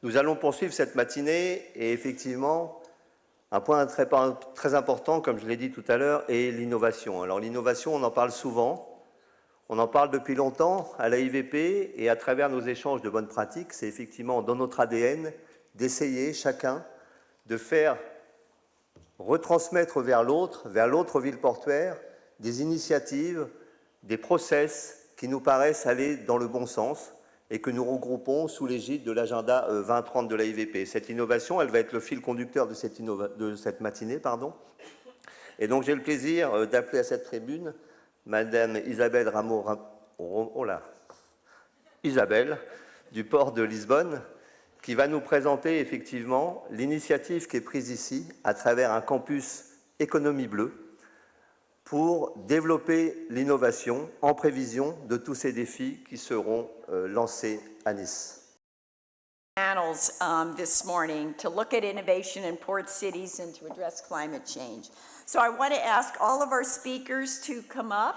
Nous allons poursuivre cette matinée et effectivement, un point très important, comme je l'ai dit tout à l'heure, est l'innovation. Alors l'innovation, on en parle souvent, on en parle depuis longtemps à l'AIVP et à travers nos échanges de bonnes pratiques, c'est effectivement dans notre ADN d'essayer chacun de faire retransmettre vers l'autre ville portuaire, des initiatives, des process qui nous paraissent aller dans le bon sens et que nous regroupons sous l'égide de l'agenda 2030 de l'AIVP. Cette innovation, elle va être le fil conducteur de cette matinée. Et donc j'ai le plaisir d'appeler à cette tribune Madame Isabelle Isabelle du port de Lisbonne, qui va nous présenter effectivement l'initiative qui est prise ici à travers un campus économie bleue pour développer l'innovation en prévision de tous ces défis qui seront lancés à Nice. Panels this morning to look at innovation in port cities and to address climate change. So I want to ask all of our speakers to come up.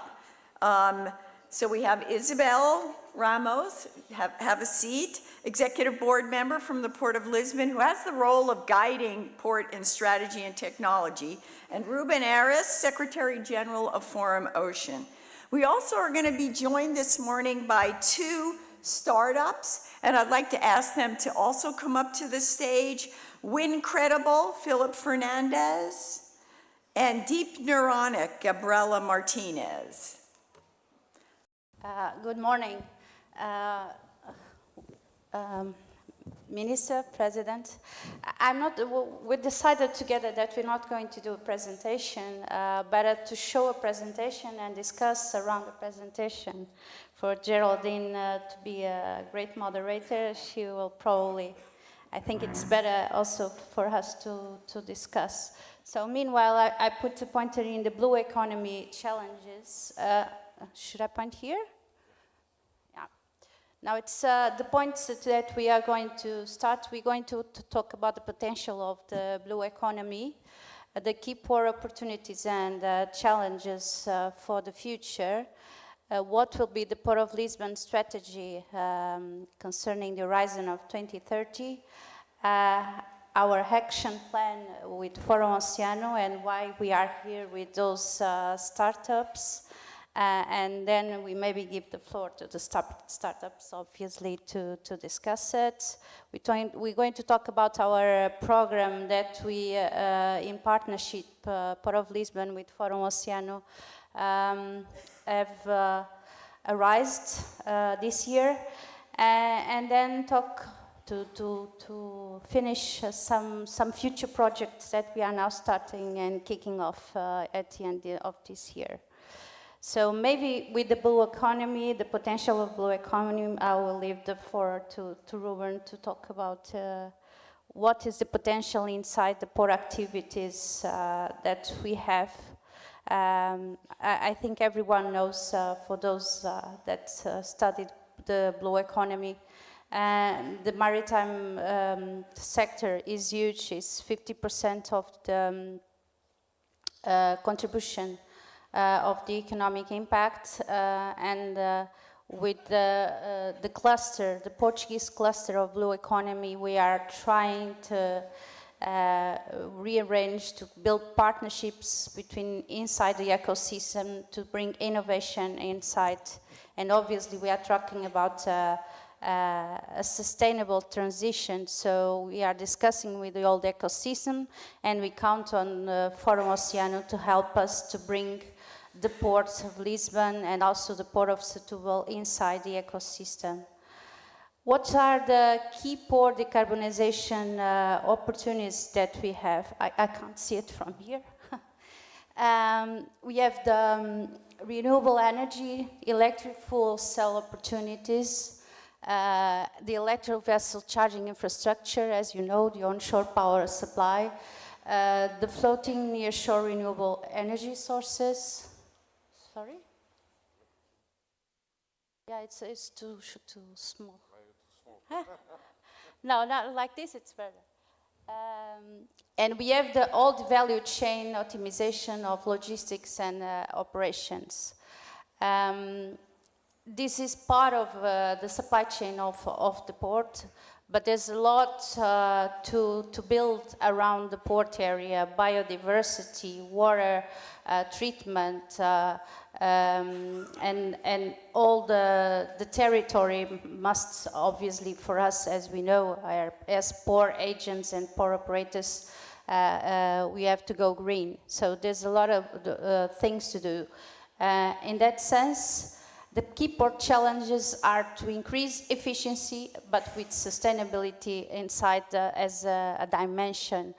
So we have Isabel Ramos, have a seat, Executive Board Member from the Port of Lisbon, who has the role of guiding port and strategy and technology, and Ruben Aris, Secretary General of Forum Ocean. We also are going to be joined this morning by two startups, and I'd like to ask them to also come up to the stage. Wincredible, Philip Fernandez, and Deep Neuronic, Gabriela Martinez. Good morning, Minister, President. We decided together that we're not going to do a presentation, but to show a presentation and discuss around the presentation. For Geraldine to be a great moderator, she will probably, I think it's better also for us to discuss. So meanwhile, I put a pointer in the blue economy challenges. Should I point here? Yeah. Now it's the points that we are going to start. We're going to talk about the potential of the blue economy, the key port opportunities and challenges for the future. What will be the Port of Lisbon strategy concerning the horizon of 2030? Our action plan with Forum Oceano and why we are here with those startups. And then we maybe give the floor to the startups, obviously, to discuss it. We're going to talk about our program that we, in partnership, Port of Lisbon with Forum Oceano, have arisen this year. And then talk to finish some future projects that we are now starting and kicking off at the end of this year. So maybe with the blue economy, the potential of blue economy, I will leave the floor to Ruben to talk about what is the potential inside the port activities that we have. I think everyone knows, for those that studied the blue economy, the maritime sector is huge. It's 50% of the contribution of the economic impact, and with the cluster, the Portuguese cluster of blue economy, we are trying to rearrange, to build partnerships inside the ecosystem to bring innovation inside. And obviously we are talking about a sustainable transition, so we are discussing with the old ecosystem, and we count on Forum Oceano to help us to bring the ports of Lisbon and also the port of Setúbal inside the ecosystem. What are the key port decarbonization opportunities that we have? I can't see it from here. We have the renewable energy, electric fuel cell opportunities, the electric vessel charging infrastructure, as you know, the onshore power supply, the floating nearshore renewable energy sources. Sorry? Yeah, it's too small. Huh? No, not like this, it's better. And we have all the value chain optimization of logistics and operations. this is part of the supply chain of the port, but there's a lot to build around the port area: biodiversity, water treatment, and all the territory must obviously, for us, as we know, as port agents and port operators, we have to go green. So there's a lot of things to do. In that sense, the key port challenges are to increase efficiency, but with sustainability inside as a dimension.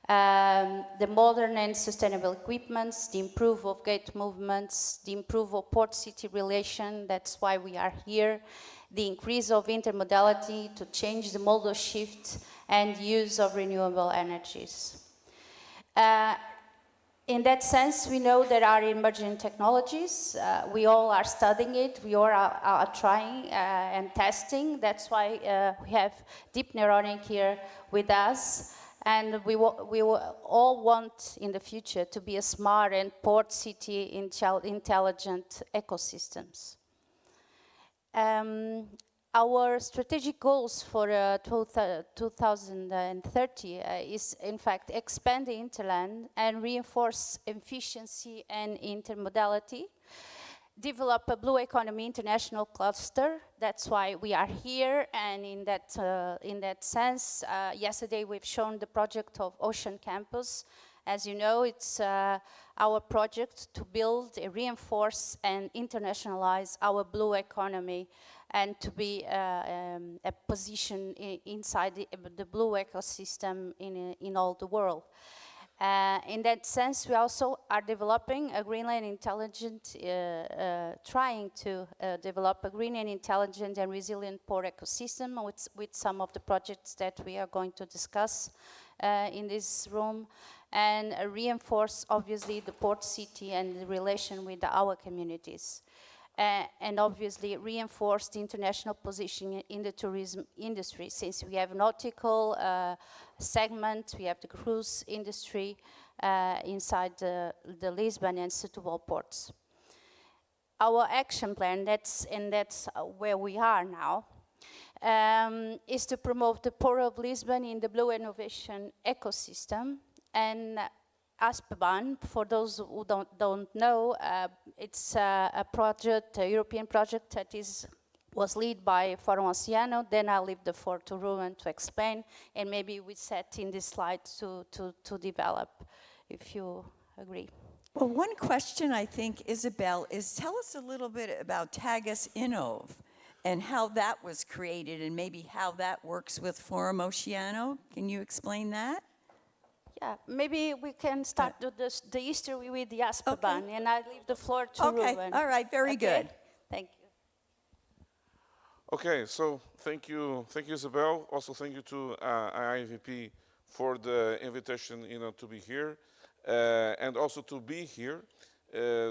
The modern and sustainable equipments, the improve of gate movements, the improve of port-city relation, that's why we are here, the increase of intermodality to change the modal shift and use of renewable energies. In that sense, we know there are emerging technologies. We all are studying it. We all are trying and testing. That's why we have Deep Neuronic here with us. And we all want in the future to be a smart and port city intelligent ecosystems. Our strategic goals for 2030 is, in fact, expand the interland and reinforce efficiency and intermodality, develop a blue economy international cluster. That's why we are here, and in that sense, yesterday we've shown the project of Ocean Campus. As you know, it's our project to build, reinforce, and internationalize our blue economy, and to be a position inside the blue ecosystem in all the world. In that sense, we also are developing a green and intelligent, trying to develop a green and intelligent and resilient port ecosystem with some of the projects that we are going to discuss in this room, and reinforce, obviously, the port city and the relation with our communities. And obviously reinforce the international position in the tourism industry, since we have nautical segment, we have the cruise industry inside the Lisbon and suitable ports. Our action plan, that's where we are now, is to promote the Port of Lisbon in the blue innovation ecosystem. And ASPBAN, for those who don't know, it's a project, a European project that was led by Forum Oceano. Then I'll leave the floor to Ruben to explain, and maybe we set in this slide to develop, if you agree. Well, one question I think, Isabel, is tell us a little bit about Tagus Innov and how that was created, and maybe how that works with Forum Oceano. Can you explain that? Yeah, maybe we can start the history with the ASPBAN, and I leave the floor to Ruben. Okay, all right, very good. Thank you. Okay, so thank you, Isabel. Also, thank you to AIVP for the invitation, to be here, and also to be here,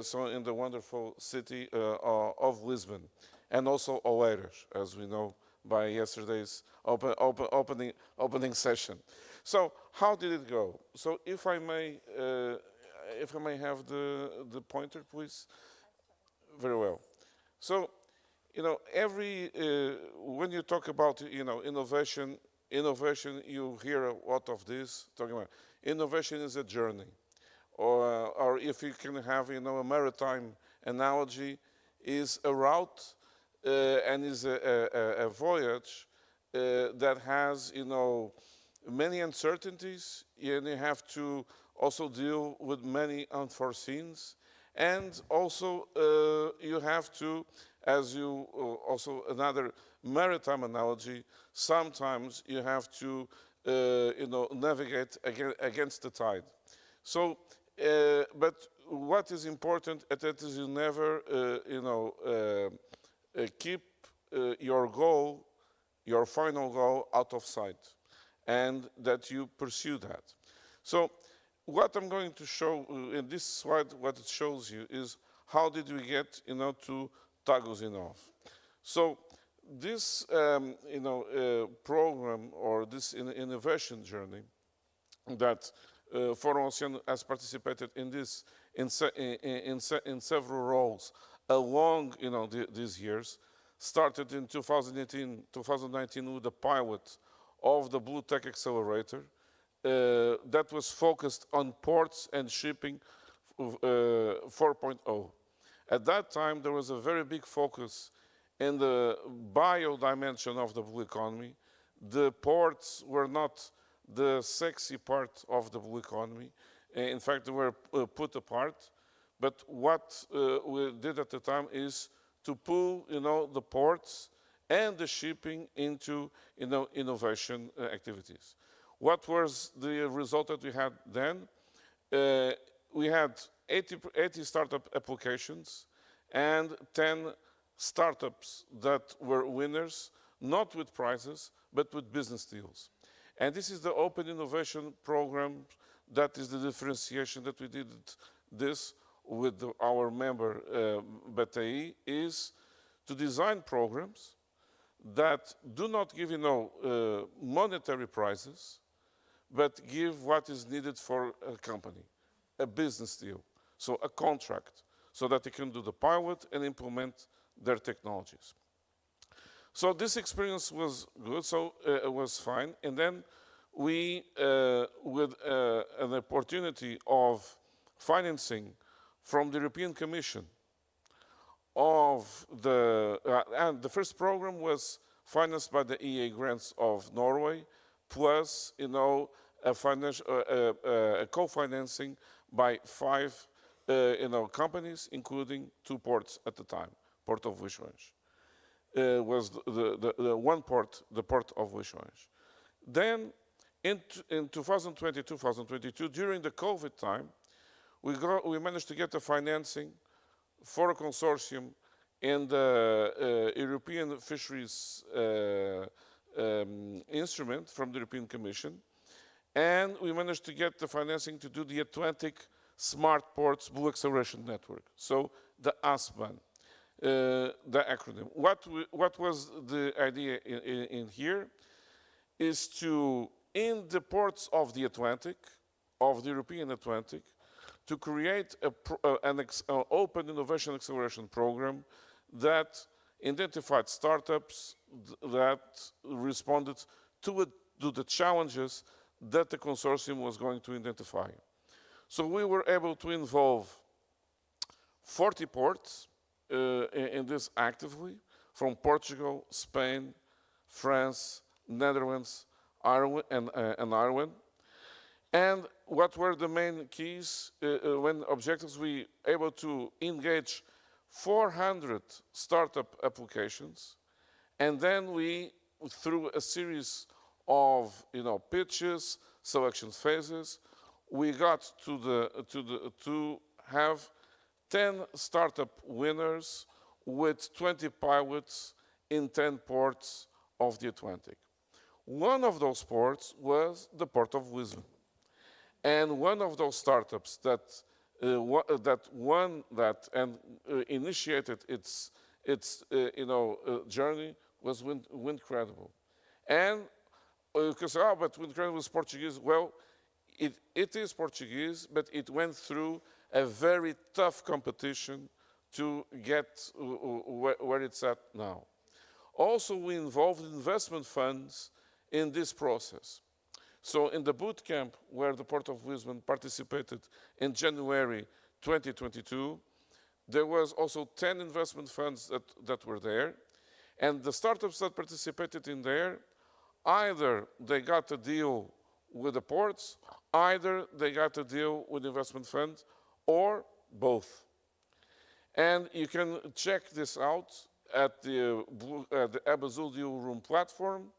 so in the wonderful city of Lisbon, and also Oeiras, as we know by yesterday's opening session. So how did it go? So if I may have the pointer, please. Very well. So, when you talk about, innovation, you hear a lot of this talking about. Innovation is a journey, or if you can have, a maritime analogy, is a route and is a voyage that has, many uncertainties, and you have to also deal with many unforeseens, and also you have to, as you also another maritime analogy, sometimes you have to navigate against the tide. So, but what is important that is you never keep your goal, your final goal, out of sight, and that you pursue that. So what I'm going to show in this slide, what it shows you is how did we get, to Tagus Innov. So this, program, or this innovation journey that Forum Oceano has participated in this in several roles along, these years. Started in 2018, 2019 with the pilot of the Blue Tech Accelerator that was focused on ports and shipping 4.0. At that time, there was a very big focus in the bio dimension of the blue economy. The ports were not the sexy part of the blue economy. In fact, they were put apart. But what we did at the time is to pull, the ports and the shipping into, innovation activities. What was the result that we had then? We had 80 startup applications and 10 startups that were winners, not with prizes, but with business deals. And this is the Open Innovation Program. That is the differentiation that we did this with our member BTI, is to design programs that do not give, monetary prizes, but give what is needed for a company, a business deal, so a contract, so that they can do the pilot and implement their technologies. So this experience was good, so it was fine. And then we, with an opportunity of financing from the European Commission of and the first program was financed by the EA grants of Norway, plus, a co-financing by 5, companies, including 2 ports at the time. Port of Lisbon was the one port, the port of Lisbon. Then in 2020, 2022, during the COVID time, we managed to get the financing for a consortium in the European Fisheries Instrument from the European Commission. And we managed to get the financing to do the Atlantic Smart Ports Blue Acceleration Network, so the ASBAN, the acronym. What was the idea in here is to, in the ports of the Atlantic, of the European Atlantic, to create an open innovation acceleration program that identified startups that responded to the challenges that the consortium was going to identify. So we were able to involve 40 ports in this actively, from Portugal, Spain, France, Netherlands, Ireland, and Ireland. And what were the main keys when objectives? We were able to engage 400 startup applications, and then we, through a series of pitches, selection phases, we got to have 10 startup winners with 20 pilots in 10 ports of the Atlantic. One of those ports was the Port of Lisbon. And one of those startups that won that and initiated its journey was Windcredible. And you can say, but Windcredible is Portuguese. Well, it is Portuguese, but it went through a very tough competition to get where it's at now. Also, we involved investment funds in this process. So in the boot camp where the Port of Lisbon participated in January 2022, there was also 10 investment funds that were there. And the startups that participated in there, either they got a deal with the ports, either they got a deal with the investment fund, or both. And you can check this out at the Abazul Deal Room platform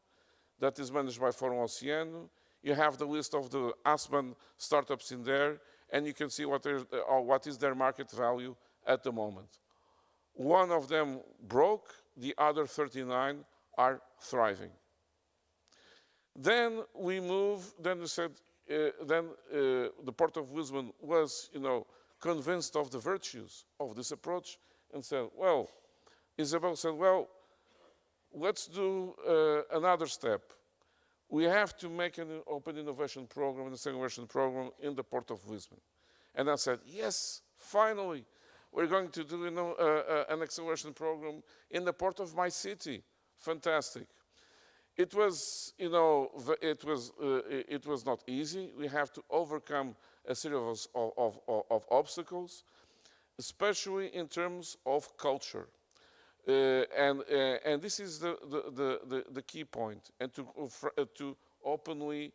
that is managed by Fórum Oceano. You have the list of the ASBAN startups in there, and you can see what is their market value at the moment. One of them broke, the other 39 are thriving. Then we moved, then we said, the Port of Lisbon was, convinced of the virtues of this approach and said, well, Isabel said, well, let's do another step. We have to make an open innovation program and a innovation program in the Port of Lisbon. And I said, yes, finally, We're going to do, an acceleration program in the port of my city. Fantastic. It was, it was not easy. We have to overcome a series of obstacles, especially in terms of culture. And this is the key point. And to openly,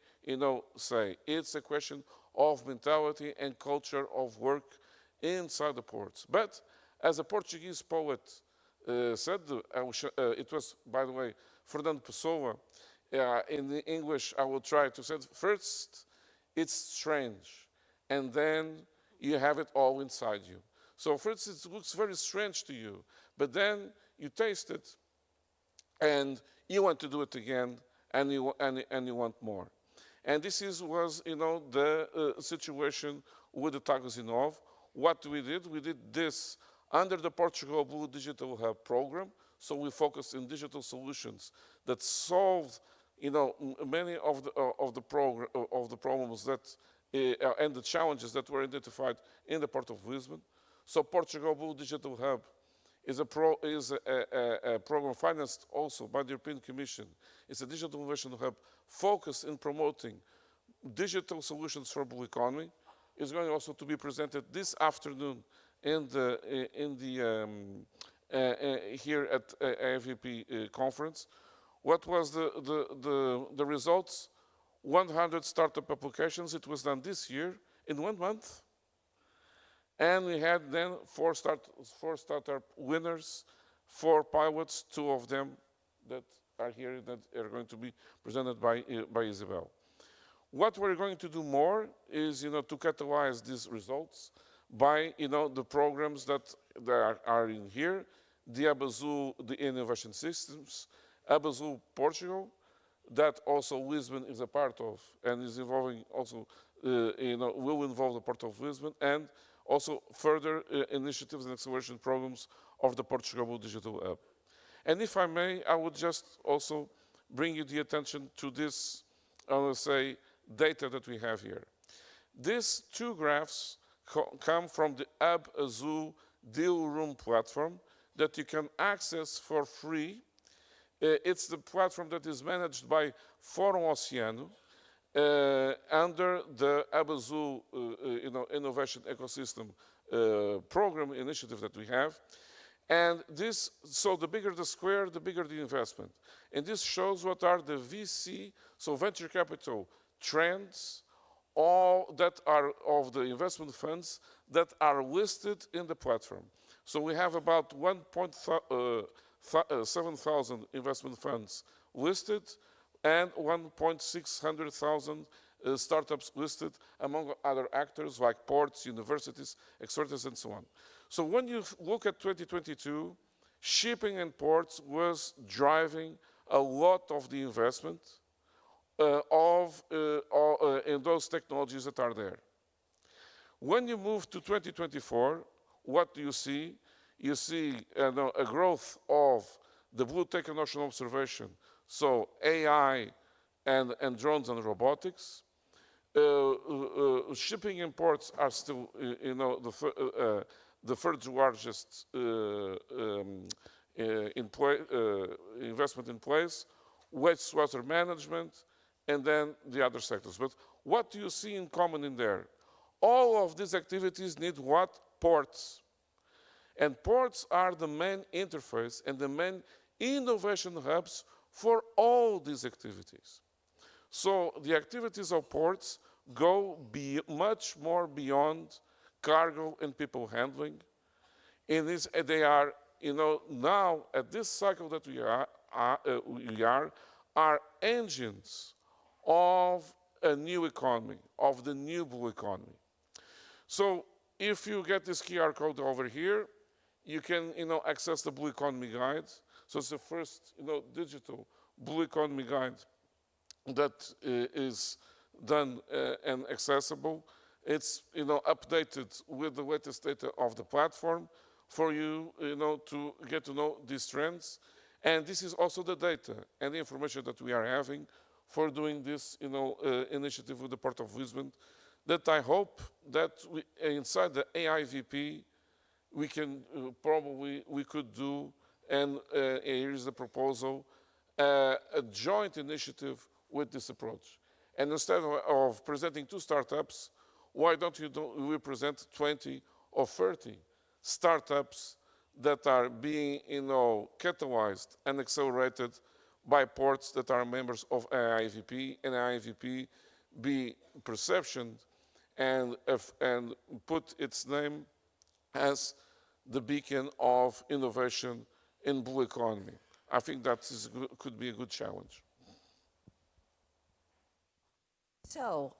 say it's a question of mentality and culture of work inside the ports. But as a Portuguese poet said, it was, by the way, Fernando Pessoa. In the English, I will try to say, first, it's strange, and then you have it all inside you. So first, it looks very strange to you, but then you taste it, and you want to do it again, and you want more. And this was, the situation with the Tagozinov. What we did this under the Portugal Blue Digital Hub program. So we focused in digital solutions that solved, many of the problems that and the challenges that were identified in the Port of Lisbon. So Portugal Blue Digital Hub is a program financed also by the European Commission. It's a digital innovation hub focused in promoting digital solutions for blue economy. It's going also to be presented this afternoon here at AIVP conference. What was the results? 100 startup applications. It was done this year in 1 month. And we had then four startup winners, 4 pilots, 2 of them that are here that are going to be presented by Isabel. What we're going to do more is, to catalyze these results by, the programs that are in here, the Abazul, the Innovation Systems, Abazul Portugal, that also Lisbon is a part of, and is involving also, will involve the Port of Lisbon, and also further initiatives and acceleration programs of the Portugal Digital Hub. And if I may, I would just also bring you the attention to this, I will say, data that we have here. These 2 graphs come from the Hub Azul Deal Room platform that you can access for free. It's the platform that is managed by Fórum Oceano under the Hub Azul Innovation Ecosystem program initiative that we have. And this, so the bigger the square, the bigger the investment. And this shows what are the VC, so venture capital trends, all that are of the investment funds that are listed in the platform. So we have about 1,700 investment funds listed and 1,600,000 startups listed, among other actors like ports, universities, experts, and so on. So when you look at 2022, shipping and ports was driving a lot of the investment in those technologies that are there. When you move to 2024, what do you see? You see a growth of the blue tech and ocean observation, so AI and drones and robotics. Shipping and ports are still, the third largest investment in place, wastewater management, and then the other sectors. But what do you see in common in there? All of these activities need what? Ports. And ports are the main interface and the main innovation hubs for all these activities. So the activities of ports go much more beyond cargo and people handling. In this, they are, now at this cycle that we are engines of a new economy, of the new blue economy. So if you get this QR code over here, you can, access the Blue Economy Guide. So it's the first, digital Blue Economy Guide that is done and accessible. It's, updated with the latest data of the platform for you, to get to know these trends. And this is also the data and the information that we are having for doing this, initiative with the Port of Lisbon, that I hope that inside the AIVP, we can probably we could do, and here's the proposal, a joint initiative with this approach. And instead of presenting 2 startups, why don't we present 20 or 30 startups that are being, catalyzed and accelerated by ports that are members of AIVP, and AIVP be perceptioned and put its name as the beacon of innovation in blue economy. I think that could be a good challenge. So,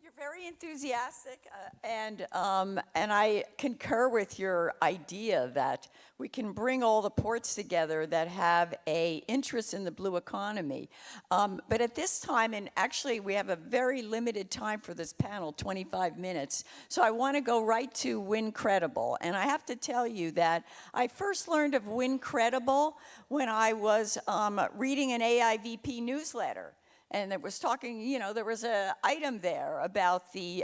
you're very enthusiastic, and I concur with your idea that we can bring all the ports together that have a interest in the blue economy. But at this time, and actually we have a very limited time for this panel, 25 minutes, so I want to go right to Win Credible. And I have to tell you that I first learned of Win Credible when I was reading an AIVP newsletter. And it was talking, there was an item there about the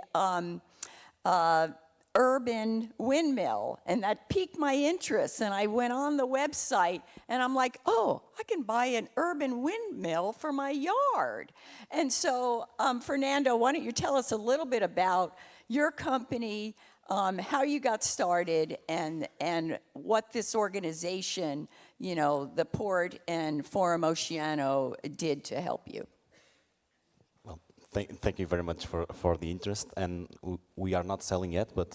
urban windmill, and that piqued my interest. And I went on the website, and I'm like, oh, I can buy an urban windmill for my yard. And so, Fernando, why don't you tell us a little bit about your company, how you got started, and what this organization, the Port and Forum Oceano did to help you. Thank you very much for the interest, and we are not selling yet, but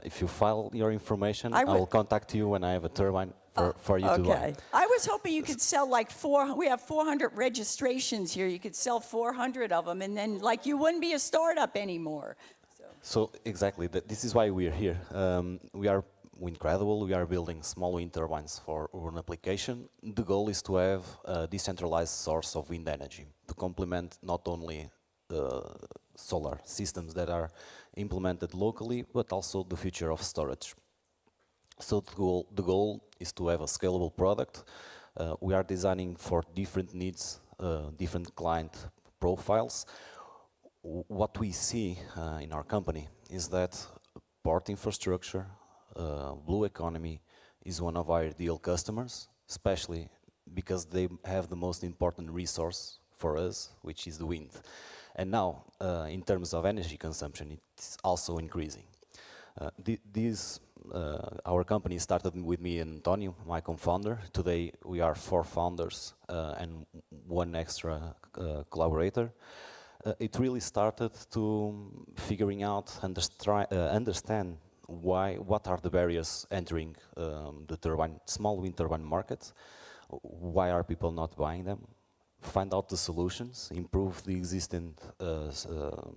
if you file your information, I will contact you when I have a turbine for you to buy. I was hoping you could sell like we have 400 registrations here, you could sell 400 of them, and then you wouldn't be a startup anymore. So exactly, this is why we are here. We are Win Credible, we are building small wind turbines for urban application. The goal is to have a decentralized source of wind energy to complement not only solar systems that are implemented locally, but also the future of storage. So the goal is to have a scalable product. We are designing for different needs, different client profiles. What we see in our company is that port infrastructure, blue economy is one of our ideal customers, especially because they have the most important resource for us, which is the wind. And now, in terms of energy consumption, it's also increasing. Our company started with me and Antonio, my co-founder. Today, we are 4 founders and 1 extra collaborator. It really started to figuring out, understand what are the barriers entering the small wind turbine market. Why are people not buying them? Find out the solutions, improve the existing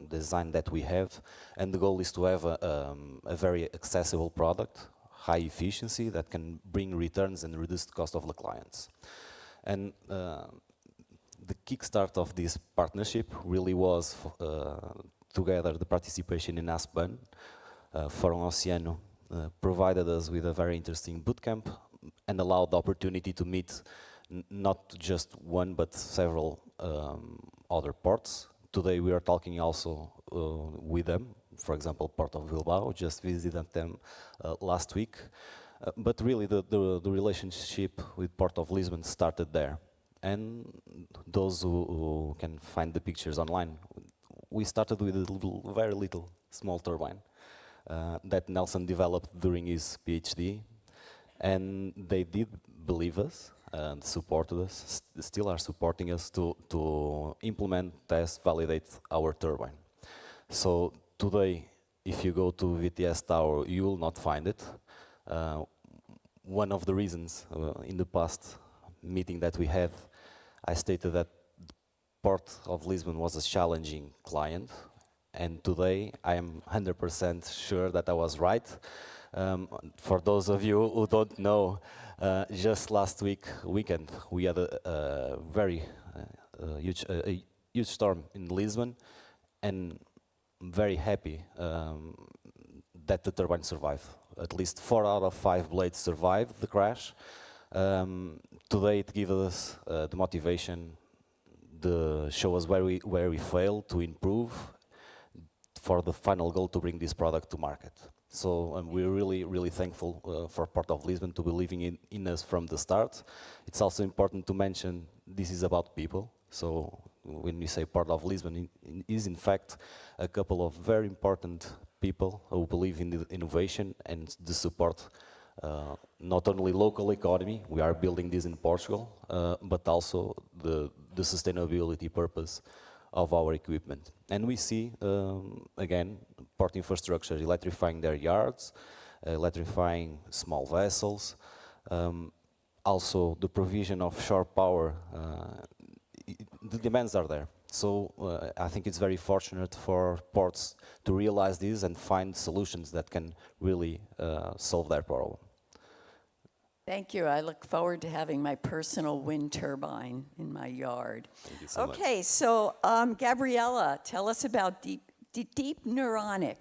design that we have, and the goal is to have a very accessible product, high efficiency, that can bring returns and reduce the cost of the clients. And the kickstart of this partnership really was together the participation in Lisbon. Forum Oceano provided us with a very interesting bootcamp and allowed the opportunity to meet not just 1 but several other ports. Today we are talking also with them, for example, Port of Bilbao, just visited them last week. But really the relationship with Port of Lisbon started there. And those who can find the pictures online, we started with a very little small turbine that Nelson developed during his PhD, and they did believe us and supported us, still are supporting us to implement, test, validate our turbine. So today, if you go to VTS Tower, you will not find it. One of the reasons in the past meeting that we had, I stated that Port of Lisbon was a challenging client, and today I am 100% sure that I was right. For those of you who don't know, just last weekend, we had a very huge storm in Lisbon, and I'm very happy that the turbine survived. At least 4 out of 5 blades survived the crash. Today it gives us the motivation, show us where we failed to improve for the final goal to bring this product to market. So we're really thankful for Port of Lisbon to believing in us from the start. It's also important to mention this is about people. So when we say Port of Lisbon, it is in fact a couple of very important people who believe in the innovation and the support not only local economy, we are building this in Portugal, but also the sustainability purpose of our equipment. And we see, again, port infrastructure electrifying their yards, electrifying small vessels, also the provision of shore power, the demands are there. So I think it's very fortunate for ports to realize this and find solutions that can really solve their problem. Thank you. I look forward to having my personal wind turbine in my yard. Thank you so much. Okay, so Gabriella, tell us about Deep Neuronic.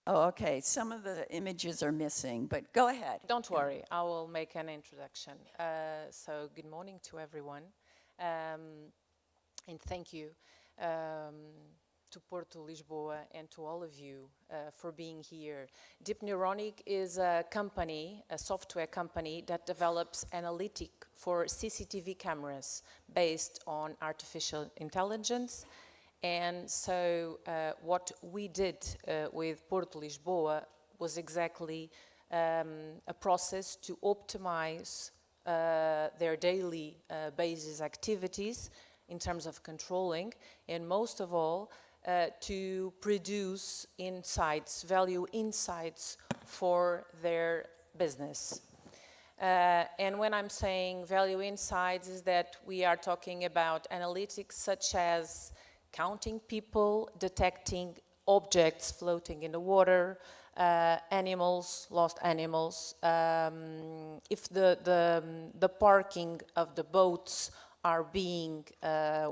Oh, okay. Some of the images are missing, but go ahead. Don't worry, I will make an introduction. So good morning to everyone, and thank you to Porto Lisboa and to all of you for being here. Deep Neuronic is a company, a software company that develops analytic for CCTV cameras based on artificial intelligence. And so what we did with Porto Lisboa was exactly a process to optimize their daily basis activities in terms of controlling, and most of all, to produce insights, value insights for their business. And when I'm saying value insights is that we are talking about analytics such as counting people, detecting objects floating in the water, animals, lost animals, if the parking of the boats are being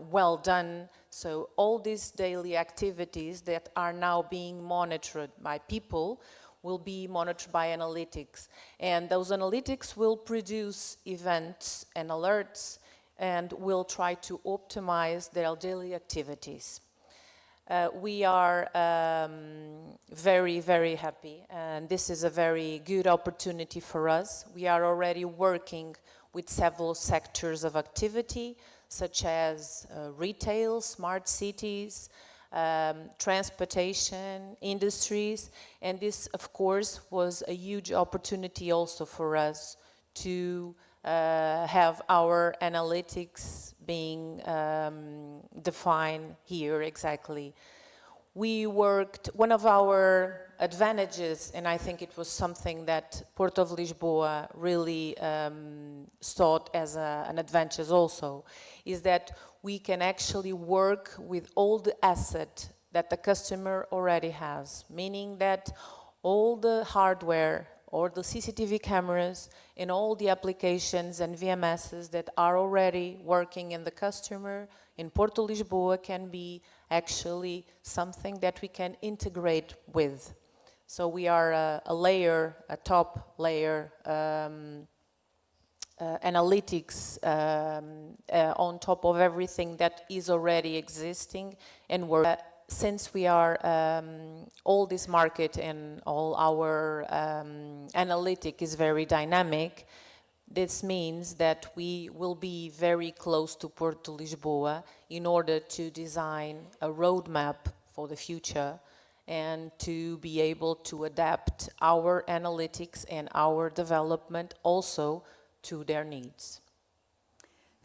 well done. So all these daily activities that are now being monitored by people will be monitored by analytics. And those analytics will produce events and alerts and will try to optimize their daily activities. We are very, very happy, and this is a very good opportunity for us. We are already working with several sectors of activity, such as retail, smart cities, transportation, industries, and this, of course, was a huge opportunity also for us to have our analytics being defined here exactly. We worked, one of our advantages, and I think it was something that Porto of Lisboa really sought as an advantage also, is that we can actually work with all the asset that the customer already has, meaning that all the hardware or the CCTV cameras and all the applications and VMSs that are already working in the customer in Porto Lisboa can be actually something that we can integrate with. So we are a layer, a top layer analytics on top of everything that is already existing and work. Since we are all this market and all our analytic is very dynamic, this means that we will be very close to Porto Lisboa in order to design a roadmap for the future and to be able to adapt our analytics and our development also to their needs.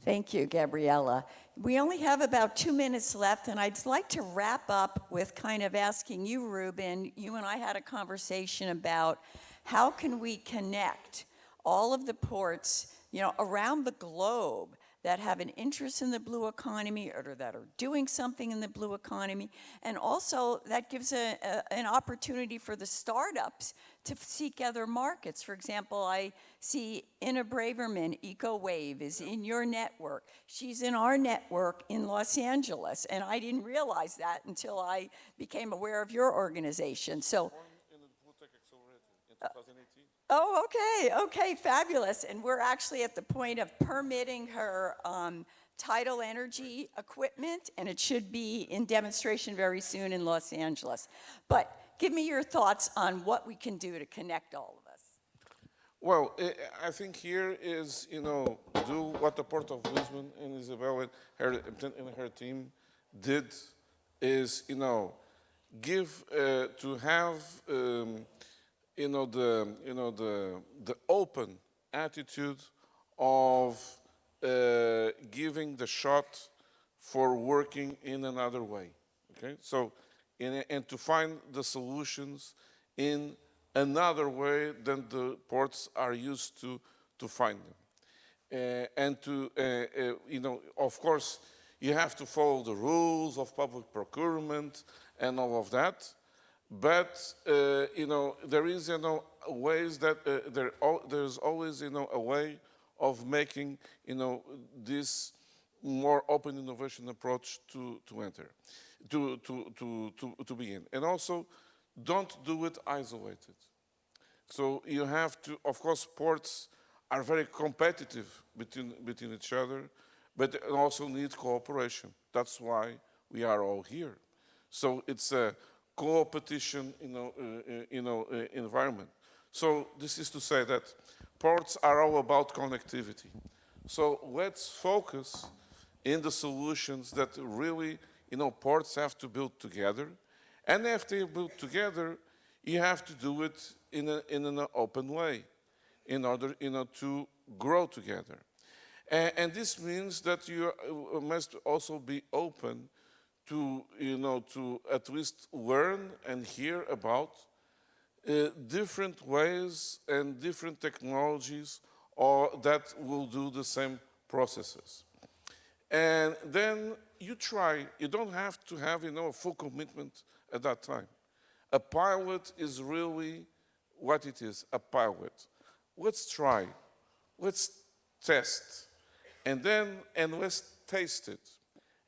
Thank you, Gabriella. We only have about 2 minutes left, and I'd like to wrap up with kind of asking you, Ruben, you and I had a conversation about how can we connect all of the ports, you know, around the globe that have an interest in the blue economy or that are doing something in the blue economy. And also that gives an opportunity for the startups to seek other markets. For example, I see Inna Braverman, EcoWave, is in your network. She's in our network in Los Angeles, and I didn't realize that until I became aware of your organization. So. In the Blue Tech Accelerator in 2018. Oh, okay, fabulous. And we're actually at the point of permitting her tidal energy equipment, and it should be in demonstration very soon in Los Angeles. But give me your thoughts on what we can do to connect all of us. Well, I think here is, do what the Port of Lisbon and Isabel and her team did is, give, to have, the open attitude of giving the shot for working in another way, okay? So, and to find the solutions in another way than the ports are used to find them. And to, of course, you have to follow the rules of public procurement and all of that. But, there is, ways that there's always, a way of making, this more open innovation approach to enter, to begin. And also, don't do it isolated. So you have to, of course, ports are very competitive between each other, but they also need cooperation. That's why we are all here. So it's a co-opetition, environment. So this is to say that ports are all about connectivity. So let's focus in the solutions that really, ports have to build together. And after you build together, you have to do it in an open way in order, to grow together. And this means that you must also be open to, to at least learn and hear about different ways and different technologies or that will do the same processes. And then you try. You don't have to have, a full commitment at that time. A pilot is really what it is, a pilot. Let's try. Let's test. And let's taste it.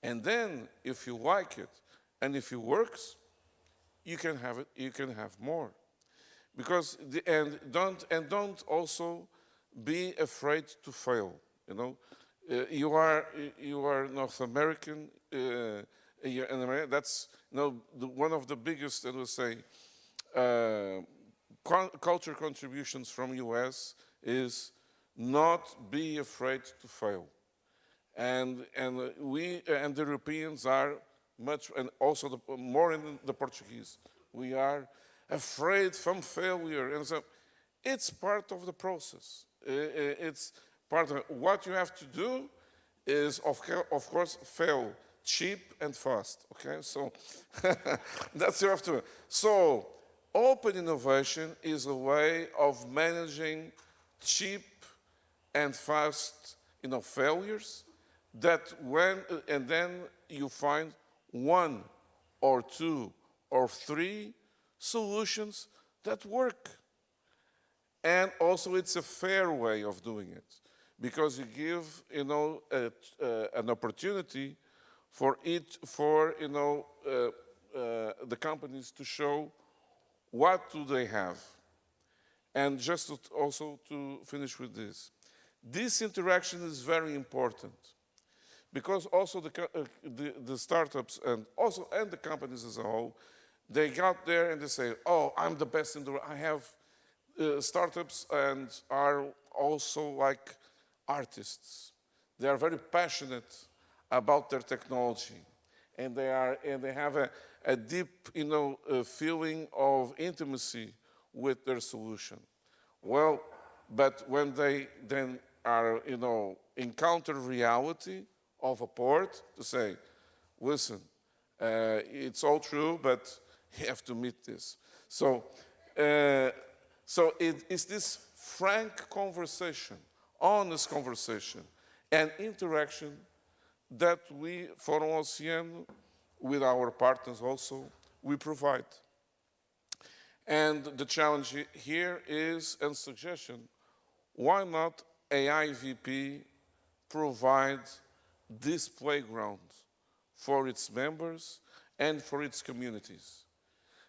And then, if you like it, and if it works, you can have it. You can have more, because don't also be afraid to fail. You are North American. That's one of the biggest, I would say, culture contributions from US is not be afraid to fail. And we and the Europeans are much, and also more in the Portuguese, we are afraid from failure, and so it's part of the process. It's part of what you have to do is of course fail cheap and fast. Okay, so that's what you have to. So open innovation is a way of managing cheap and fast, failures. That and then you find one or two or three solutions that work. And also it's a fair way of doing it, because you give, an opportunity for the companies to show what do they have. And just also to finish with this interaction is very important. Because also the startups and the companies as a whole, they got there and they say, "Oh, I'm the best in the world. I have startups and are also like artists. They are very passionate about their technology, and they have a deep, feeling of intimacy with their solution. Well, but when they then are, encounter reality of a port, to say, listen, it's all true, but you have to meet this. So it is this frank conversation, honest conversation, and interaction that we, Forum Oceano, with our partners also, we provide. And the challenge here is, and suggestion, why not AIVP provide this playground for its members and for its communities?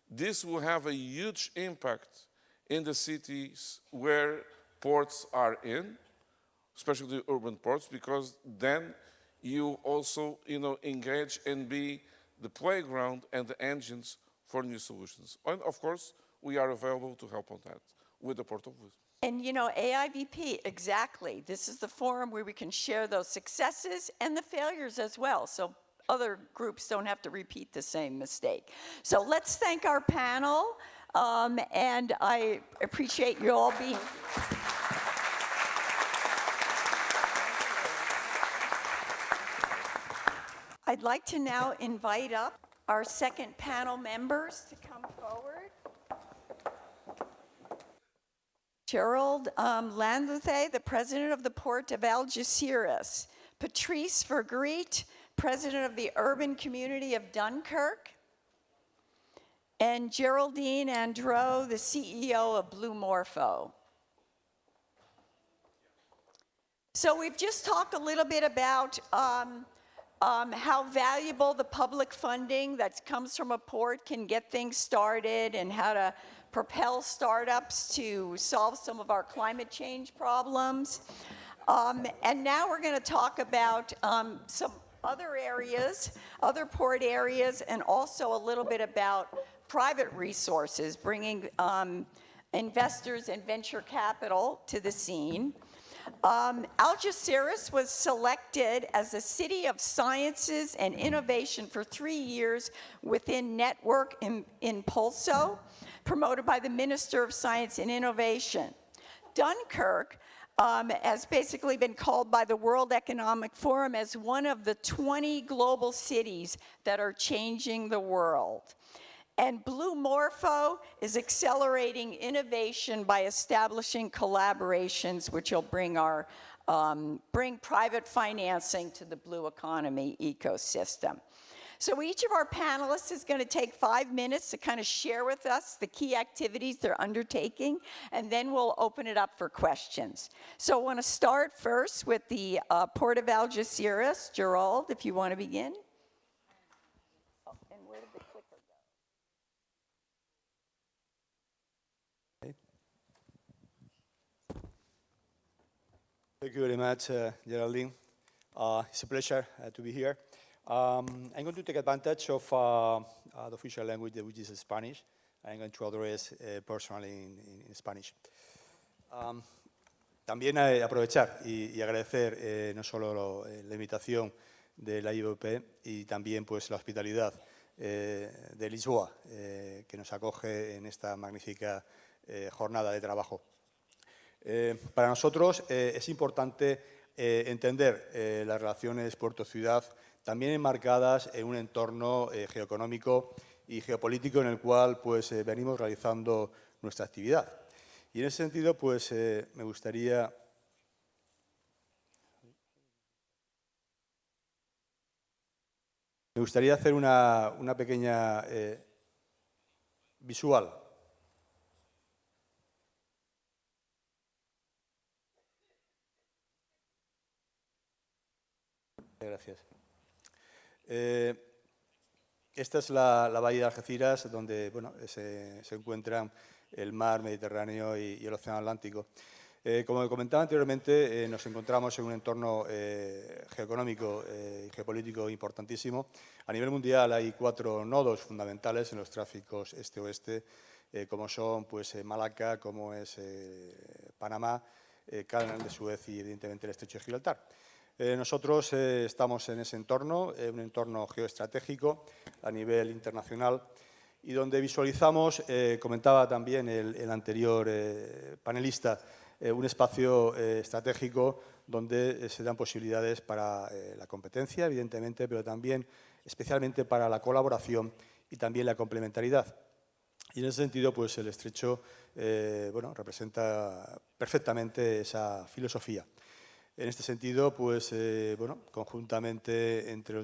This will have a huge impact in the cities where ports are in, especially the urban ports, because then you also, engage and be the playground and the engines for new solutions. And of course, we are available to help on that with the Port of Lisbon. And AIVP, exactly. This is the forum where we can share those successes and the failures as well, so other groups don't have to repeat the same mistake. So let's thank our panel, and I appreciate you all being here. I'd like to now invite up our second panel members to come forward. Gerald Landuthe, the president of the Port of Algeciras. Patrice Vergriet, president of the urban community of Dunkirk. And Geraldine Andrew, the CEO of Blue Morpho. So we've just talked a little bit about how valuable the public funding that comes from a port can get things started, and how to propel startups to solve some of our climate change problems. And now we're going to talk about some other areas, other port areas, and also a little bit about private resources, bringing investors and venture capital to the scene. Algeciras was selected as a City of Sciences and Innovation for 3 years within Network Impulso, promoted by the Minister of Science and Innovation. Dunkirk has basically been called by the World Economic Forum as one of the 20 global cities that are changing the world. And Blue Morpho is accelerating innovation by establishing collaborations which will bring private financing to the blue economy ecosystem. So each of our panelists is going to take 5 minutes to kind of share with us the key activities they're undertaking, and then we'll open it up for questions. So I want to start first with the Port of Algeciras. Gerald, if you want to begin. Oh, and where did the clicker go? Thank you very much, Geraldine. It's a pleasure to be here. I'm going to take advantage of the official language, which is Spanish. I'm going to address personally in Spanish. También aprovechar y agradecer no solo la invitación de la AIVP y también pues la hospitalidad de Lisboa, que nos acoge en esta magnífica jornada de trabajo. Para nosotros es importante entender las relaciones puerto-ciudad también enmarcadas en un entorno geoeconómico y geopolítico en el cual pues, venimos realizando nuestra actividad. Y en ese sentido pues, me gustaría hacer una pequeña visual. Gracias. Esta es la bahía de Algeciras, donde bueno, se encuentran el mar Mediterráneo y el océano Atlántico. Como comentaba anteriormente, nos encontramos en un entorno geoeconómico y geopolítico importantísimo. A nivel mundial hay 4 nodos fundamentales en los tráficos este-oeste, como son pues, Malaca, como es Panamá, Canal de Suez y evidentemente el Estrecho de Gibraltar. Nosotros estamos en ese entorno, un entorno geoestratégico a nivel internacional y donde visualizamos, comentaba también el anterior panelista, un espacio estratégico donde se dan posibilidades para la competencia, evidentemente, pero también especialmente para la colaboración y también la complementariedad. Y en ese sentido, pues el estrecho bueno, representa perfectamente esa filosofía. En este sentido, pues, conjuntamente entre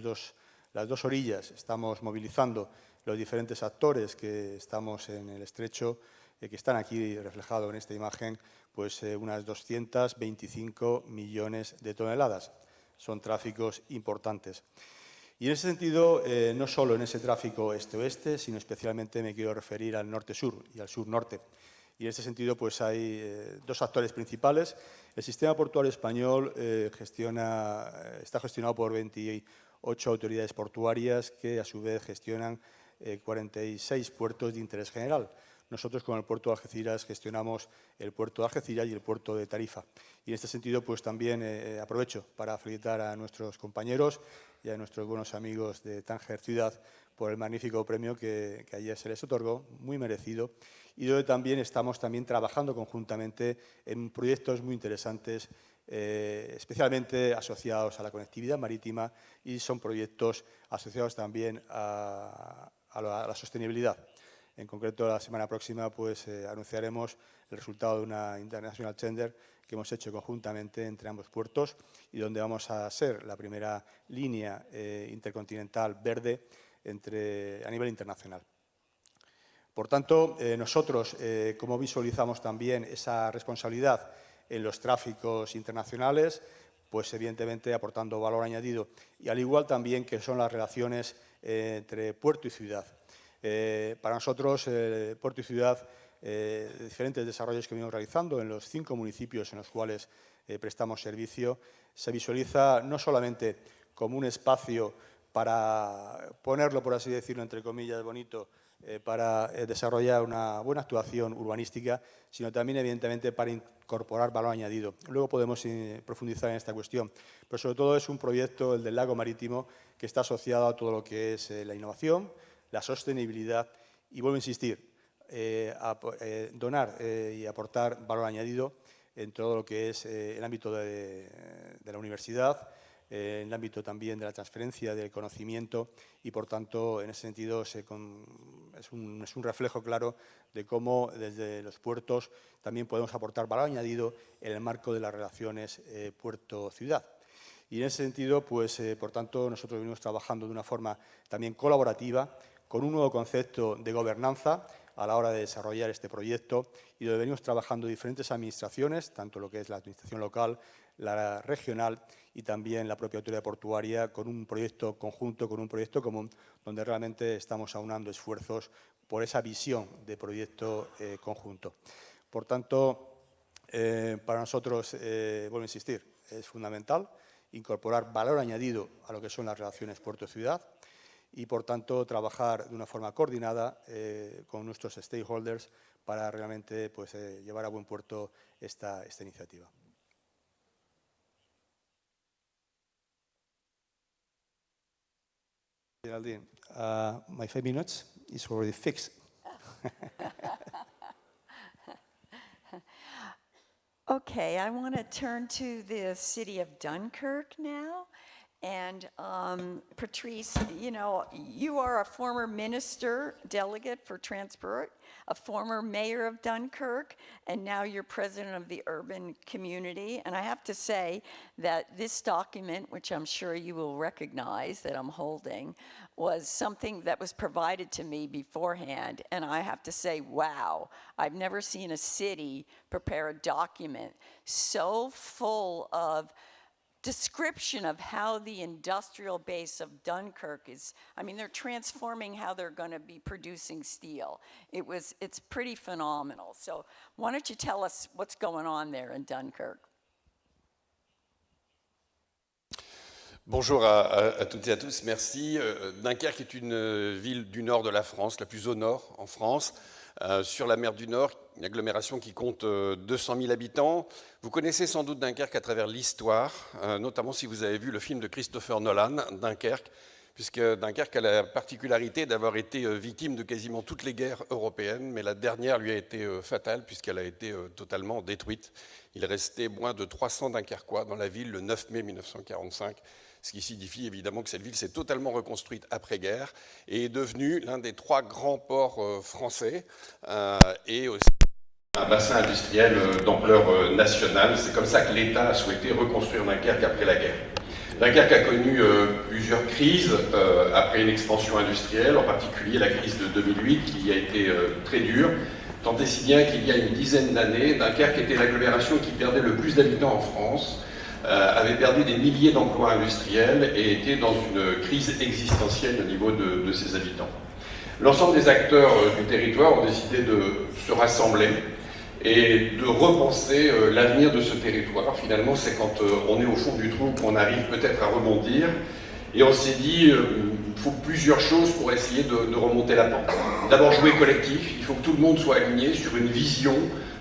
las dos orillas estamos movilizando los diferentes actores que estamos en el estrecho, que están aquí reflejados en esta imagen, pues unas 225 millones de toneladas. Son tráficos importantes. Y en ese sentido, no solo en ese tráfico este-oeste, sino especialmente me quiero referir al norte-sur y al sur-norte. Y en ese sentido, pues hay dos actores principales. El sistema portuario español está gestionado por 28 autoridades portuarias que, a su vez, gestionan 46 puertos de interés general. Nosotros, con el puerto de Algeciras, gestionamos el puerto de Algeciras y el puerto de Tarifa. Y en este sentido, pues también aprovecho para felicitar a nuestros compañeros y a nuestros buenos amigos de Tánger Ciudad por el magnífico premio que ayer se les otorgó, muy merecido, y donde también estamos trabajando conjuntamente en proyectos muy interesantes, especialmente asociados a la conectividad marítima, y son proyectos asociados también a la sostenibilidad. En concreto, la semana próxima pues, anunciaremos el resultado de una International Tender que hemos hecho conjuntamente entre ambos puertos y donde vamos a ser la primera línea intercontinental verde a nivel internacional. Por tanto, nosotros, como visualizamos también esa responsabilidad en los tráficos internacionales, pues evidentemente aportando valor añadido, y al igual también que son las relaciones entre puerto y ciudad. Para nosotros, puerto y ciudad, diferentes desarrollos que venimos realizando en los 5 municipios en los cuales prestamos servicio, se visualiza no solamente como un espacio para ponerlo, por así decirlo, entre comillas, bonito, para desarrollar una buena actuación urbanística, sino también, evidentemente, para incorporar valor añadido. Luego podemos profundizar en esta cuestión, pero sobre todo es un proyecto, el del lago marítimo, que está asociado a todo lo que es la innovación, la sostenibilidad y, vuelvo a insistir, donar y aportar valor añadido en todo lo que es el ámbito de la universidad, en el ámbito también de la transferencia del conocimiento y, por tanto, en ese sentido es un reflejo claro de cómo desde los puertos también podemos aportar valor añadido en el marco de las relaciones puerto-ciudad. Y en ese sentido, pues, por tanto, nosotros venimos trabajando de una forma también colaborativa con un nuevo concepto de gobernanza a la hora de desarrollar este proyecto y donde venimos trabajando diferentes administraciones, tanto lo que es la administración local, la regional y también la propia autoridad portuaria, con un proyecto conjunto, con un proyecto común, donde realmente estamos aunando esfuerzos por esa visión de proyecto conjunto. Por tanto, para nosotros, vuelvo a insistir, es fundamental incorporar valor añadido a lo que son las relaciones puerto-ciudad y, por tanto, trabajar de una forma coordinada con nuestros stakeholders para realmente pues, llevar a buen puerto esta iniciativa. Geraldine, my 5 minutes is already fixed. Okay, I want to turn to the city of Dunkirk now. And Patrice, you know, you are a former minister delegate for transport, a former mayor of Dunkirk, and now you're president of the urban community. And I have to say that this document, which I'm sure you will recognize that I'm holding, was something that was provided to me beforehand. And I have to say, wow, I've never seen a city prepare a document so full of description of how the industrial base of Dunkirk is. I mean, they're transforming how they're going to be producing steel. It's pretty phenomenal. So why don't you tell us what's going on there in Dunkirk? Bonjour à toutes et à tous, merci. Dunkerque est une ville du nord de la France, la plus au nord en France, sur la mer du Nord, une agglomération qui compte 200 000 habitants. Vous connaissez sans doute Dunkerque à travers l'histoire, notamment si vous avez vu le film de Christopher Nolan, Dunkerque, puisque Dunkerque a la particularité d'avoir été victime de quasiment toutes les guerres européennes, mais la dernière lui a été fatale puisqu'elle a été totalement détruite. Il restait moins de 300 Dunkerquois dans la ville le 9 mai 1945, ce qui signifie évidemment que cette ville s'est totalement reconstruite après-guerre et est devenue l'un des 3 grands ports français et aussi un bassin industriel d'ampleur nationale. C'est comme ça que l'État a souhaité reconstruire Dunkerque après la guerre. Dunkerque a connu plusieurs crises après une expansion industrielle, en particulier la crise de 2008 qui a été très dure, tant et si bien qu'il y a une dizaine d'années, Dunkerque était l'agglomération qui perdait le plus d'habitants en France, avait perdu des milliers d'emplois industriels et était dans une crise existentielle au niveau de ses habitants. L'ensemble des acteurs du territoire ont décidé de se rassembler et de repenser l'avenir de ce territoire. Finalement, c'est quand on est au fond du trou qu'on arrive peut-être à rebondir. Et on s'est dit, il faut plusieurs choses pour essayer de remonter la pente. D'abord, jouer collectif. Il faut que tout le monde soit aligné sur une vision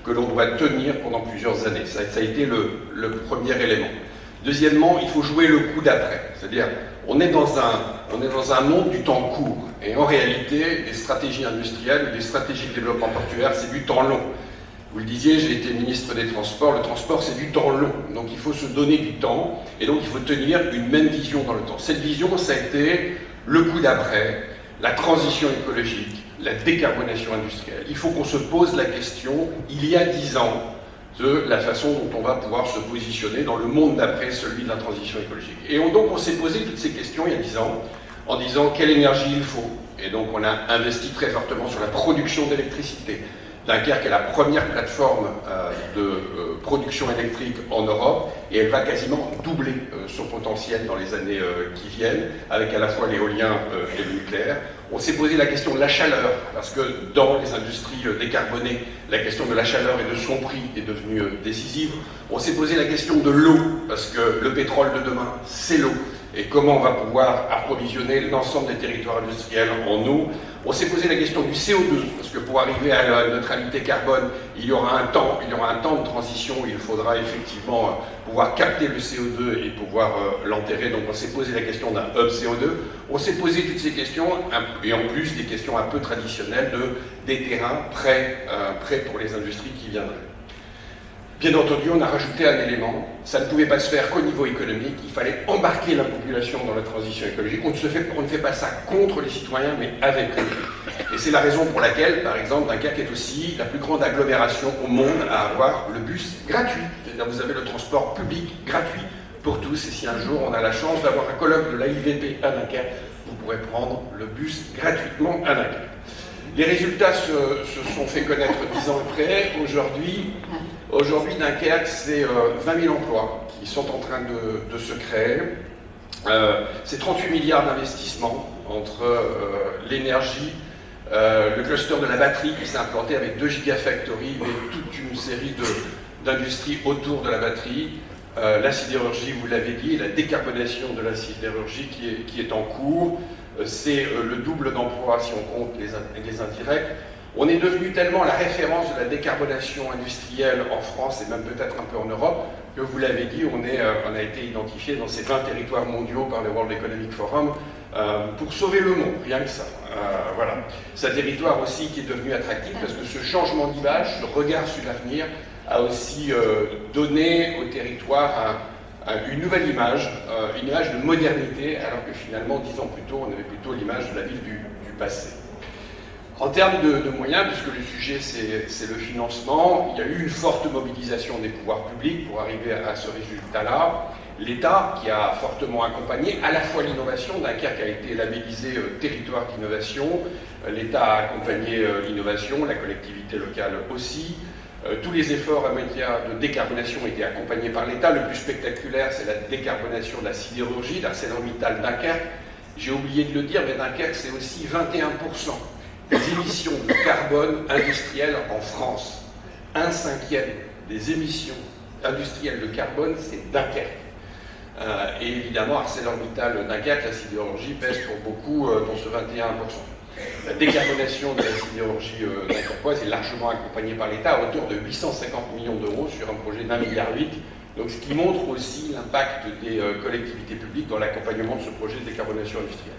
que l'on doit tenir pendant plusieurs années. Ça a été le premier élément. Deuxièmement, il faut jouer le coup d'après. C'est-à-dire, on est dans un monde du temps court. Et en réalité, les stratégies industrielles, les stratégies de développement portuaire, c'est du temps long. Vous le disiez, j'ai été ministre des Transports. Le transport, c'est du temps long. Donc, il faut se donner du temps. Et donc, il faut tenir une même vision dans le temps. Cette vision, ça a été le coup d'après, la transition écologique, la décarbonation industrielle. Il faut qu'on se pose la question, il y a 10 ans, de la façon dont on va pouvoir se positionner dans le monde d'après, celui de la transition écologique. Et donc, on s'est posé toutes ces questions il y a 10 ans, en disant quelle énergie il faut. Et donc, on a investi très fortement sur la production d'électricité. Dunkerque est la première plateforme de production électrique en Europe et elle va quasiment doubler son potentiel dans les années qui viennent, avec à la fois l'éolien et le nucléaire. On s'est posé la question de la chaleur, parce que dans les industries décarbonées, la question de la chaleur et de son prix est devenue décisive. On s'est posé la question de l'eau, parce que le pétrole de demain, c'est l'eau. Et comment on va pouvoir approvisionner l'ensemble des territoires industriels en eau. On s'est posé la question du CO2, parce que pour arriver à la neutralité carbone, il y aura un temps de transition où il faudra effectivement pouvoir capter le CO2 et pouvoir l'enterrer. Donc on s'est posé la question d'un hub CO2. On s'est posé toutes ces questions, et en plus des questions un peu traditionnelles des terrains prêts pour les industries qui viendraient. Bien entendu, on a rajouté un élément, ça ne pouvait pas se faire qu'au niveau économique, il fallait embarquer la population dans la transition écologique. On ne fait pas ça contre les citoyens, mais avec eux. Et c'est la raison pour laquelle, par exemple, Dunkerque est aussi la plus grande agglomération au monde à avoir le bus gratuit. C'est-à-dire vous avez le transport public gratuit pour tous, et si un jour on a la chance d'avoir un colloque de l'AIVP à Dunkerque, vous pourrez prendre le bus gratuitement à Dunkerque. Les résultats se sont fait connaître 10 ans après. Aujourd'hui, Dunkerque, c'est 20 000 emplois qui sont en train de se créer. C'est 38 milliards d'investissements entre l'énergie, le cluster de la batterie qui s'est implanté avec 2 gigafactories, mais toute une série d'industries autour de la batterie. La sidérurgie, vous l'avez dit, la décarbonation de la sidérurgie qui est en cours. C'est le double d'emplois si on compte les indirects. On est devenu tellement la référence de la décarbonation industrielle en France et même peut-être un peu en Europe que vous l'avez dit, on a été identifié dans ces 20 territoires mondiaux par le World Economic Forum pour sauver le monde, rien que ça. Voilà. C'est un territoire aussi qui est devenu attractif parce que ce changement d'image, ce regard sur l'avenir a aussi donné au territoire une nouvelle image, une image de modernité, alors que finalement, 10 ans plus tôt, on avait plutôt l'image de la ville du passé. En termes de moyens, puisque le sujet c'est le financement, il y a eu une forte mobilisation des pouvoirs publics pour arriver à ce résultat-là. L'État qui a fortement accompagné à la fois l'innovation, Dunkerque a été labellisé territoire d'innovation, l'État a accompagné l'innovation, la collectivité locale aussi. Tous les efforts en matière de décarbonation ont été accompagnés par l'État. Le plus spectaculaire, c'est la décarbonation de la sidérurgie, d'ArcelorMittal Dunkerque. J'ai oublié de le dire, mais Dunkerque, c'est aussi 21% des émissions de carbone industrielles en France. 1/5 des émissions industrielles de carbone, c'est Dunkerque. Et évidemment, ArcelorMittal Dunkerque, la sidérurgie, pèse pour beaucoup dans ce 21%. La décarbonation de la sidérurgie dunkerquoise est largement accompagnée par l'État à hauteur de 850 millions d'euros sur un projet d'1,8 milliard. Donc, ce qui montre aussi l'impact des collectivités publiques dans l'accompagnement de ce projet de décarbonation industrielle.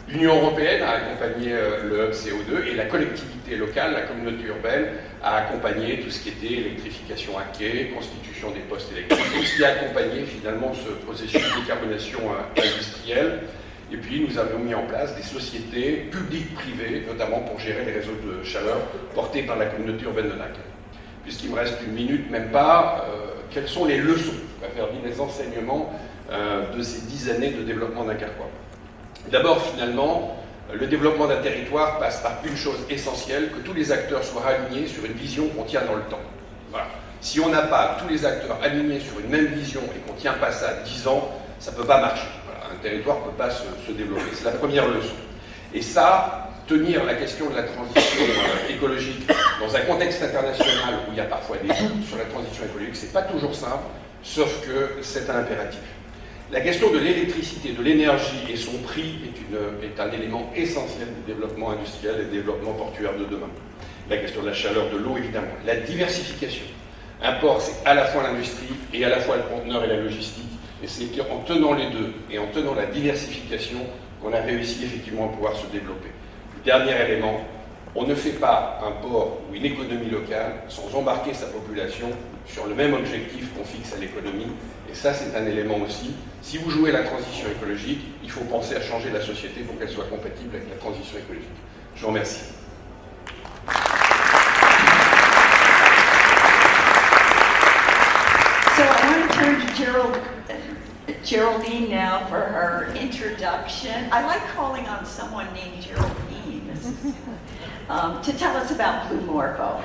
L'Union européenne a accompagné le hub CO2 et la collectivité locale, la communauté urbaine, a accompagné tout ce qui était électrification à quai, constitution des postes électriques, tout ce qui a accompagné finalement ce processus de décarbonation industrielle. Et puis nous avons mis en place des sociétés publiques-privées, notamment pour gérer les réseaux de chaleur portés par la communauté urbaine de Dunkerque. puisqu'il me reste une minute, même pas, quelles sont les leçons, je préfère dire les enseignements de ces 10 années de développement dunkerquois. D'abord, finalement, le développement d'un territoire passe par une chose essentielle, que tous les acteurs soient alignés sur une vision qu'on tient dans le temps. Voilà. Si on n'a pas tous les acteurs alignés sur une même vision et qu'on ne tient pas ça à 10 ans, ça ne peut pas marcher. Voilà. Un territoire ne peut pas se développer. C'est la première leçon. Et ça, tenir la question de la transition écologique dans un contexte international où il y a parfois des doutes sur la transition écologique, c'est pas toujours simple, sauf que c'est un impératif. La question de l'électricité, de l'énergie et son prix est un élément essentiel du développement industriel et du développement portuaire de demain. La question de la chaleur, de l'eau, évidemment. La diversification. Un port, c'est à la fois l'industrie et à la fois le conteneur et la logistique. Et c'est en tenant les deux et en tenant la diversification qu'on a réussi effectivement à pouvoir se développer. Dernier élément, on ne fait pas un port ou une économie locale sans embarquer sa population sur le même objectif qu'on fixe à l'économie. Et ça, c'est un élément aussi. Si vous jouez la transition écologique, il faut penser à changer la société pour qu'elle soit compatible avec la transition écologique. Je vous remercie. So I want to turn to Geraldine now for her introduction. I like calling on someone named Geraldine to tell us about Blue Morpho.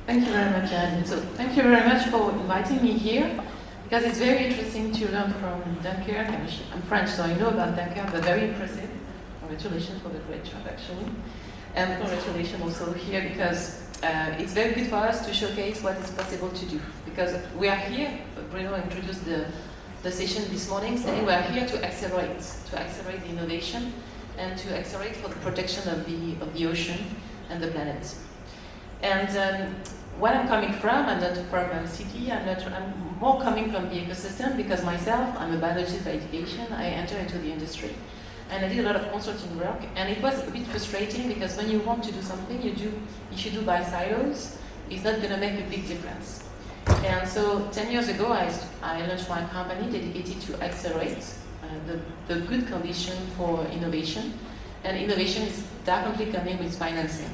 Thank you very much, Anne. So thank you very much for inviting me here, because it's very interesting to learn from Dunkirk. I'm French, so I know about Dunkirk, but very impressive. Congratulations for the great job, actually. And congratulations also here, because it's very good for us to showcase what is possible to do. Because we are here, Bruno introduced the session this morning, saying we are here to accelerate the innovation and to accelerate for the protection of the ocean and the planet. And where I'm coming from, I'm not from a city, I'm more coming from the ecosystem, because myself, I'm a biologist by education, I entered into the industry. And I did a lot of consulting work, and it was a bit frustrating, because when you want to do something, if you do by silos, it's not going to make a big difference. And so 10 years ago, I launched my company dedicated to accelerate the good condition for innovation. And innovation is definitely coming with financing.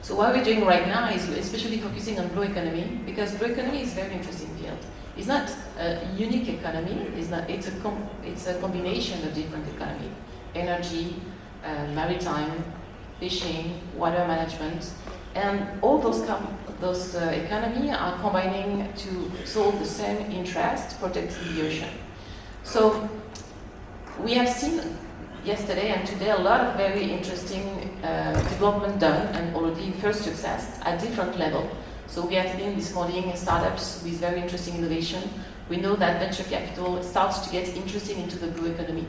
So what we're doing right now is especially focusing on blue economy, because blue economy is a very interesting field. It's not a unique economy, it's a combination of different economy. Energy, maritime, fishing, water management, and all those economy are combining to solve the same interest, protecting the ocean. So we have seen yesterday and today a lot of very interesting development done, and already first success at different level. So we have seen this morning startups with very interesting innovation. We know that venture capital starts to get interested into the blue economy.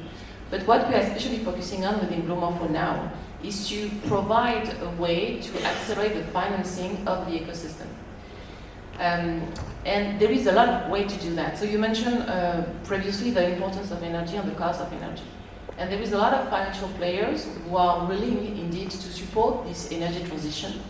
But what we are especially focusing on within Blue Morpho now is to provide a way to accelerate the financing of the ecosystem. And there is a lot of way to do that. So you mentioned previously the importance of energy and the cost of energy. And there is a lot of financial players who are willing indeed to support this energy transition.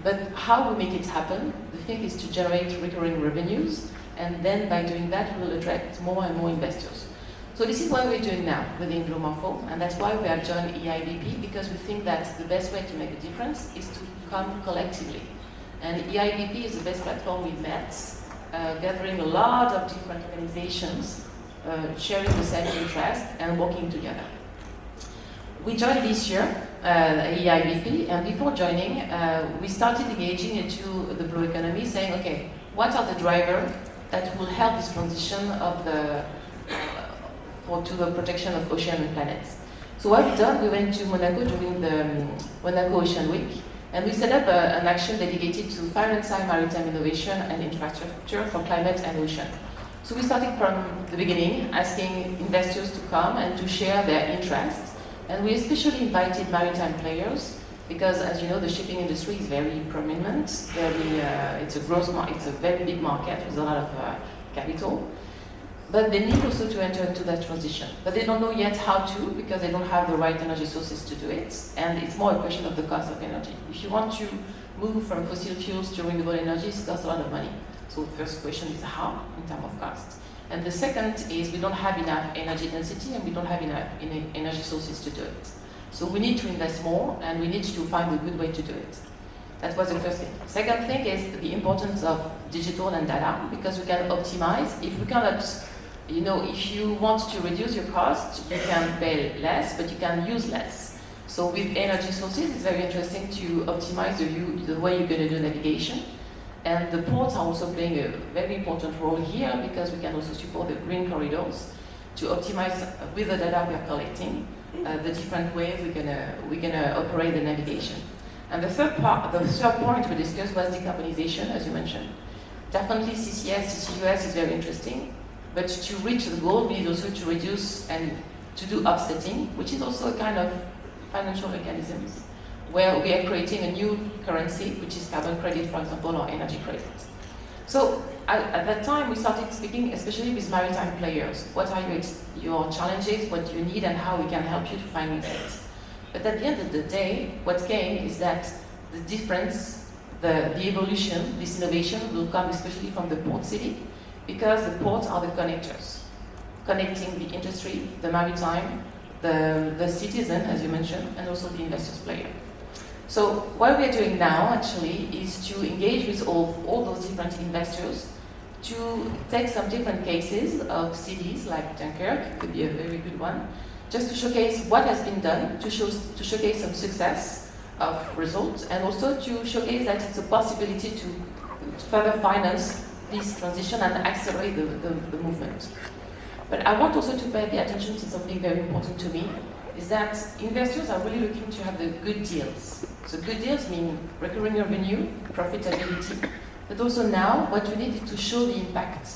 But how we make it happen, the thing is to generate recurring revenues, and then by doing that, we will attract more and more investors. So this is what we're doing now within Blue Morpho, and that's why we have joined AIVP, because we think that the best way to make a difference is to come collectively. And AIVP is the best platform we've met, gathering a lot of different organizations, sharing the same interest and working together. We joined this year, AIVP, and before joining, we started engaging into the blue economy, saying, okay, what are the drivers that will help this transition of to the protection of ocean and planets? So what we've done, we went to Monaco during the Monaco Ocean Week, and we set up an action dedicated to fire-and-side maritime innovation and infrastructure for climate and ocean. So we started from the beginning, asking investors to come and to share their interests. And we especially invited maritime players, because as you know, the shipping industry is very prominent. It's a very big market with a lot of capital. But they need also to enter into that transition. But they don't know yet how to, because they don't have the right energy sources to do it. And it's more a question of the cost of energy. If you want to move from fossil fuels to renewable energies, it costs a lot of money. So the first question is how, in terms of cost. And the second is we don't have enough energy density, and we don't have enough energy sources to do it. So we need to invest more, and we need to find a good way to do it. That was the first thing. Second thing is the importance of digital and data, because we can optimize. If we cannot, if you want to reduce your cost, you can pay less, but you can use less. So with energy sources, it's very interesting to optimize the way you're going to do navigation. And the ports are also playing a very important role here, because we can also support the green corridors to optimize with the data we are collecting the different ways we're gonna operate the navigation. And the third point we discussed was decarbonization, as you mentioned. Definitely CCS, CCUS is very interesting, but to reach the goal, we need also to reduce and to do offsetting, which is also a kind of financial mechanisms, where we are creating a new currency, which is carbon credit, for example, or energy credit. So at that time, we started speaking, especially with maritime players. What are your challenges, what do you need, and how we can help you to finance it. But at the end of the day, what came is that the difference, the evolution, this innovation will come especially from the port city, because the ports are the connectors, connecting the industry, the maritime, the citizen, as you mentioned, and also the investors player. So what we are doing now, actually, is to engage with all those different investors to take some different cases of cities like Dunkirk, could be a very good one, just to showcase what has been done, to showcase some success of results, and also to showcase that it's a possibility to further finance this transition and accelerate the movement. But I want also to pay the attention to something very important to me, is that investors are really looking to have the good deals. So good deals mean recurring revenue, profitability, but also now what we need is to show the impact.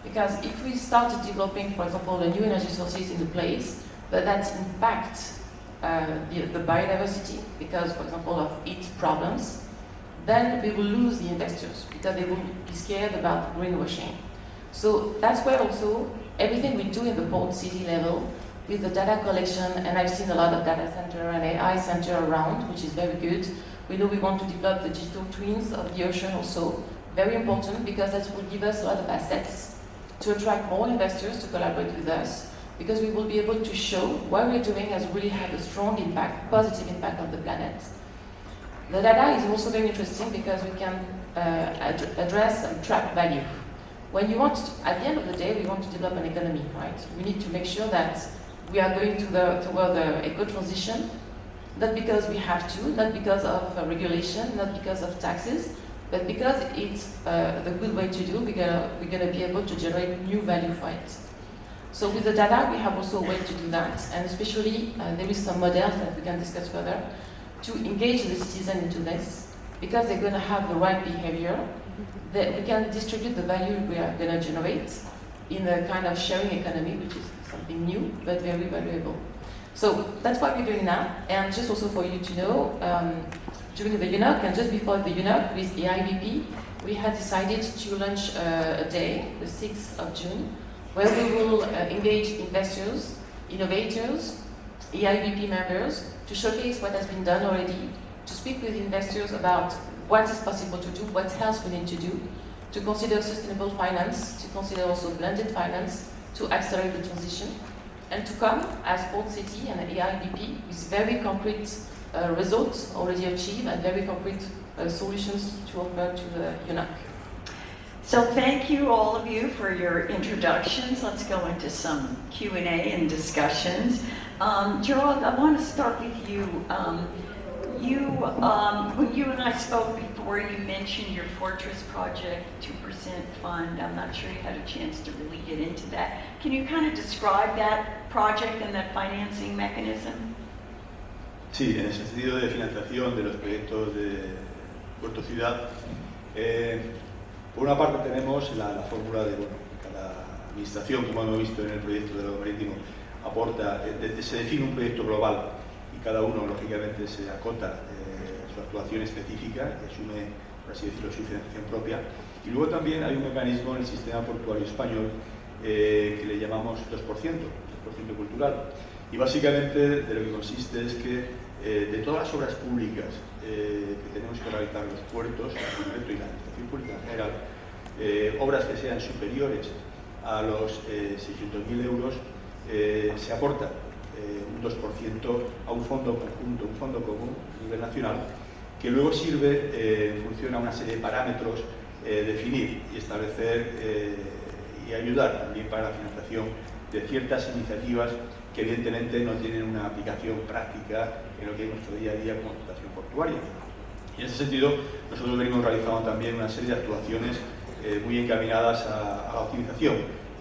Because if we started developing, for example, the new energy sources in the place, but that impact the biodiversity, because, for example, of heat problems, then we will lose the investors, because they will be scared about greenwashing. So that's where also everything we do in the port city level, with the data collection, and I've seen a lot of data center and AI center around, which is very good. We know we want to develop the digital twins of the ocean also, very important, because that will give us a lot of assets to attract more investors to collaborate with us, because we will be able to show what we're doing has really had a strong impact, positive impact on the planet. The data is also very interesting because we can address and track value. When you want, at the end of the day, we want to develop an economy, right? We need to make sure that we are going toward the eco-transition, not because we have to, not because of regulation, not because of taxes, but because it's the good way to do. We're gonna be able to generate new value for it. So with the data, we have also a way to do that, and especially there is some models that we can discuss further to engage the citizen into this, because they're going to have the right behavior. That we can distribute the value we are going to generate in a kind of sharing economy, which is something new but very valuable. So that's what we're doing now, and just also for you to know, during the UNOC and just before the UNOC with AIVP, we had decided to launch a day, the 6th of June, where we will engage investors, innovators, AIVP members, to showcase what has been done already, to speak with investors about what is possible to do, what else we need to do, to consider sustainable finance, to consider also blended finance, to accelerate the transition, and to come as Port City and AIVP with very concrete results already achieved and very concrete solutions to offer to the UNOC. So thank you, all of you, for your introductions. Let's go into some Q&A and discussions. Gerald, I want to start with you. When you and I spoke before, you mentioned your Fortress project, 2% fund. I'm not sure you had a chance to really get into that. Can you kind of describe that project and that financing mechanism? Sí, en el sentido de financiación de los proyectos de Puerto Ciudad, por una parte tenemos la fórmula de, bueno, cada administración, como hemos visto en el proyecto de lo marítimo, aporta, se define un proyecto global y cada uno, lógicamente, se acota su actuación específica y asume, por así decirlo, su financiación propia. Y luego también hay un mecanismo en el sistema portuario español que le llamamos 2%, 2% cultural. Y básicamente de lo que consiste es que de todas las obras públicas que tenemos que realizar los puertos en concreto y la administración pública en general, obras que sean superiores a los 600.000 euros, se aporta un 2% a un fondo conjunto, un fondo común a nivel nacional, que luego sirve en función a una serie de parámetros definir y establecer y ayudar también para la financiación de ciertas iniciativas que evidentemente no tienen una aplicación práctica en lo que es nuestro día a día como explotación portuaria. Y en ese sentido, nosotros venimos realizando también una serie de actuaciones muy encaminadas a la optimización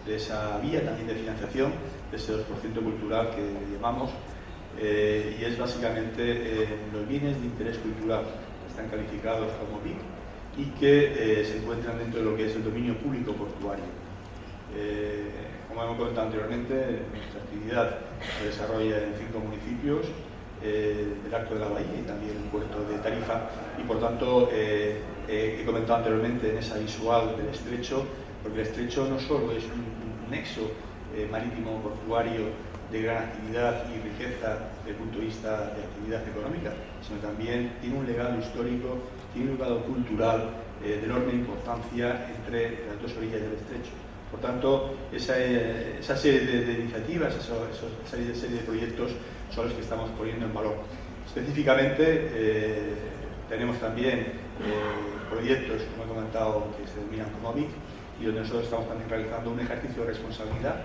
de esa vía también de financiación, de ese 2% cultural que llamamos, y es básicamente los bienes de interés cultural que están calificados como BIC y que se encuentran dentro de lo que es el dominio público portuario. Como hemos comentado anteriormente, nuestra actividad se desarrolla en 5 municipios del Arco de la Bahía y también en el puerto de Tarifa, y por tanto he comentado anteriormente en esa visual del estrecho, porque el estrecho no solo es un nexo marítimo portuario de gran actividad y riqueza desde el punto de vista de actividad económica, sino también tiene un legado histórico, tiene un legado cultural de enorme importancia entre las dos orillas del estrecho. Por tanto, esa serie de iniciativas, esa serie de proyectos son los que estamos poniendo en valor. Específicamente, tenemos también proyectos, como he comentado, que se denominan como BIC, y donde nosotros estamos también realizando un ejercicio de responsabilidad,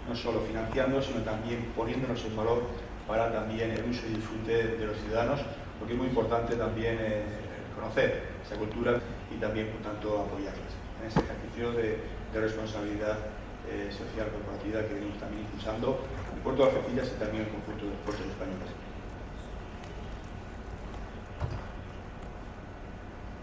no solo financiando, sino también poniéndonos en valor para también el uso y disfrute de los ciudadanos, porque es muy importante también conocer esa cultura y también, por tanto, apoyarlas en ese ejercicio de responsabilidad social corporativa que venimos también impulsando en el puerto de Algeciras y también en el conjunto de los puertos españoles.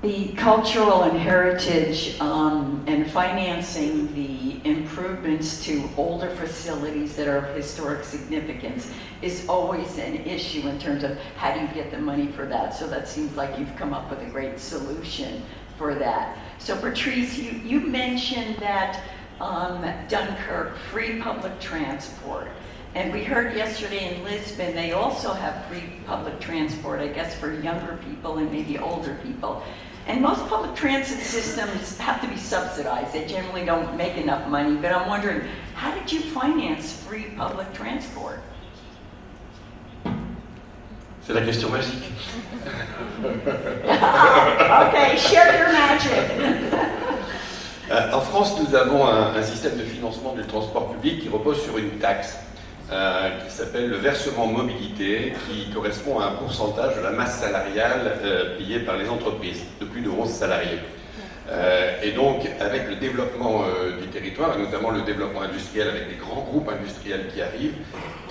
The cultural and heritage and financing the improvements to older facilities that are of historic significance is always an issue in terms of how do you get the money for that. So that seems like you've come up with a great solution for that. So Patrice, you mentioned that Dunkirk, free public transport. And we heard yesterday in Lisbon, they also have free public transport, I guess, for younger people and maybe older people. And most public transit systems have to be subsidized. They generally don't make enough money. But I'm wondering, how did you finance free public transport? C'est la question magique. Okay, share your magic. En France, nous avons un système de financement du transport public qui repose sur une taxe qui s'appelle le versement mobilité, qui correspond à un pourcentage de la masse salariale payée par les entreprises de plus de 11 salariés. Et donc, avec le développement du territoire, et notamment le développement industriel avec des grands groupes industriels qui arrivent,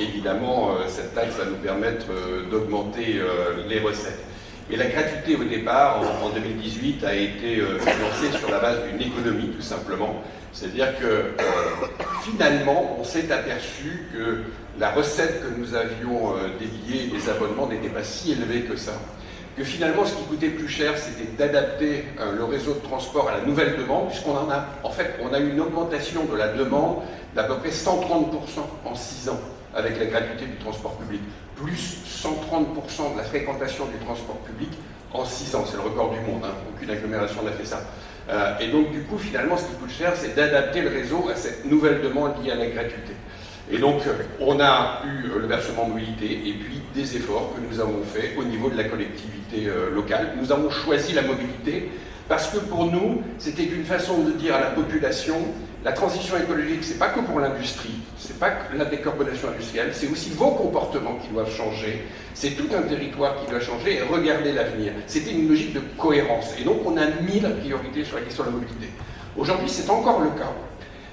évidemment, cette taxe va nous permettre d'augmenter les recettes. Mais la gratuité au départ, en 2018, a été financée sur la base d'une économie, tout simplement. C'est-à-dire que finalement, on s'est aperçu que la recette que nous avions des billets et des abonnements n'était pas si élevée que ça. Que finalement, ce qui coûtait plus cher, c'était d'adapter le réseau de transport à la nouvelle demande, puisqu'on en a, en fait, on a eu une augmentation de la demande d'à peu près 130% en 6 ans avec la gratuité du transport public. Plus 130% de la fréquentation du transport public en 6 ans. C'est le record du monde, hein. Aucune agglomération n'a fait ça. Et donc, du coup, finalement, ce qui coûte cher, c'est d'adapter le réseau à cette nouvelle demande liée à la gratuité. Et donc, on a eu le versement mobilité et puis des efforts que nous avons faits au niveau de la collectivité locale. Nous avons choisi la mobilité parce que pour nous, c'était une façon de dire à la population, la transition écologique, c'est pas que pour l'industrie, c'est pas que la décarbonation industrielle, c'est aussi vos comportements qui doivent changer, c'est tout un territoire qui doit changer et regarder l'avenir. C'était une logique de cohérence. Et donc, on a mis la priorité sur la question de la mobilité. Aujourd'hui, c'est encore le cas.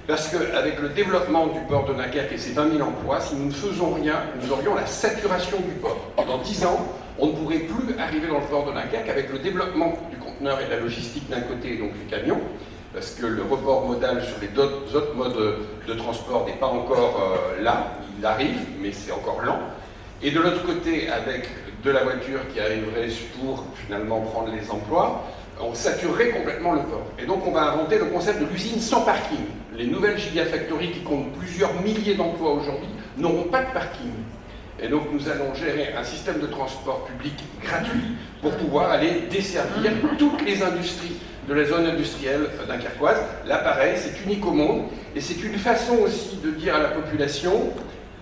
Parce qu'avec le développement du port de Dunkerque et ses 20 000 emplois, si nous ne faisons rien, nous aurions la saturation du port. Dans 10 ans, on ne pourrait plus arriver dans le port de Dunkerque avec le développement du conteneur et de la logistique d'un côté, donc les camions, parce que le report modal sur les autres modes de transport n'est pas encore là, il arrive, mais c'est encore lent. Et de l'autre côté, avec de la voiture qui arriverait pour finalement prendre les emplois, on saturerait complètement le port. Et donc on va inventer le concept de l'usine sans parking. Les nouvelles gigafactories qui comptent plusieurs milliers d'emplois aujourd'hui n'auront pas de parking. Et donc nous allons gérer un système de transport public gratuit pour pouvoir aller desservir toutes les industries de la zone industrielle dunkerquoise. Là pareil, c'est unique au monde et c'est une façon aussi de dire à la population,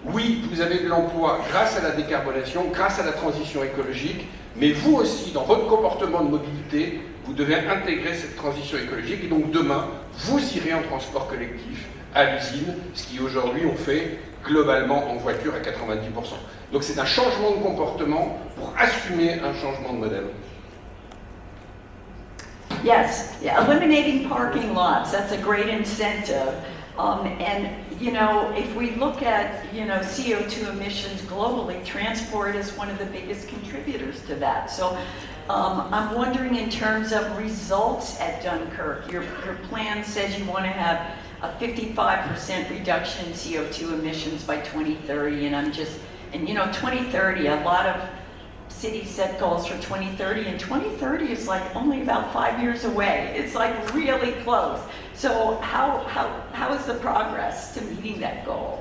Oui, vous avez de l'emploi grâce à la décarbonation, grâce à la transition écologique, mais vous aussi, dans votre comportement de mobilité, vous devez intégrer cette transition écologique. Et donc demain, vous irez en transport collectif à l'usine, ce qui aujourd'hui on fait globalement en voiture à 90%. Donc c'est un changement de comportement pour assumer un changement de modèle. Yes, yeah, eliminating parking lots, that's a great incentive. And, you know, if we look at, you know, CO2 emissions globally, transport is one of the biggest contributors to that. So I'm wondering in terms of results at Dunkirk, your plan says you want to have a 55% reduction in CO2 emissions by 2030, and you know, 2030, a lot of cities set goals for 2030, and 2030 is like only about 5 years away. It's like really close. So how is the progress to meeting that goal?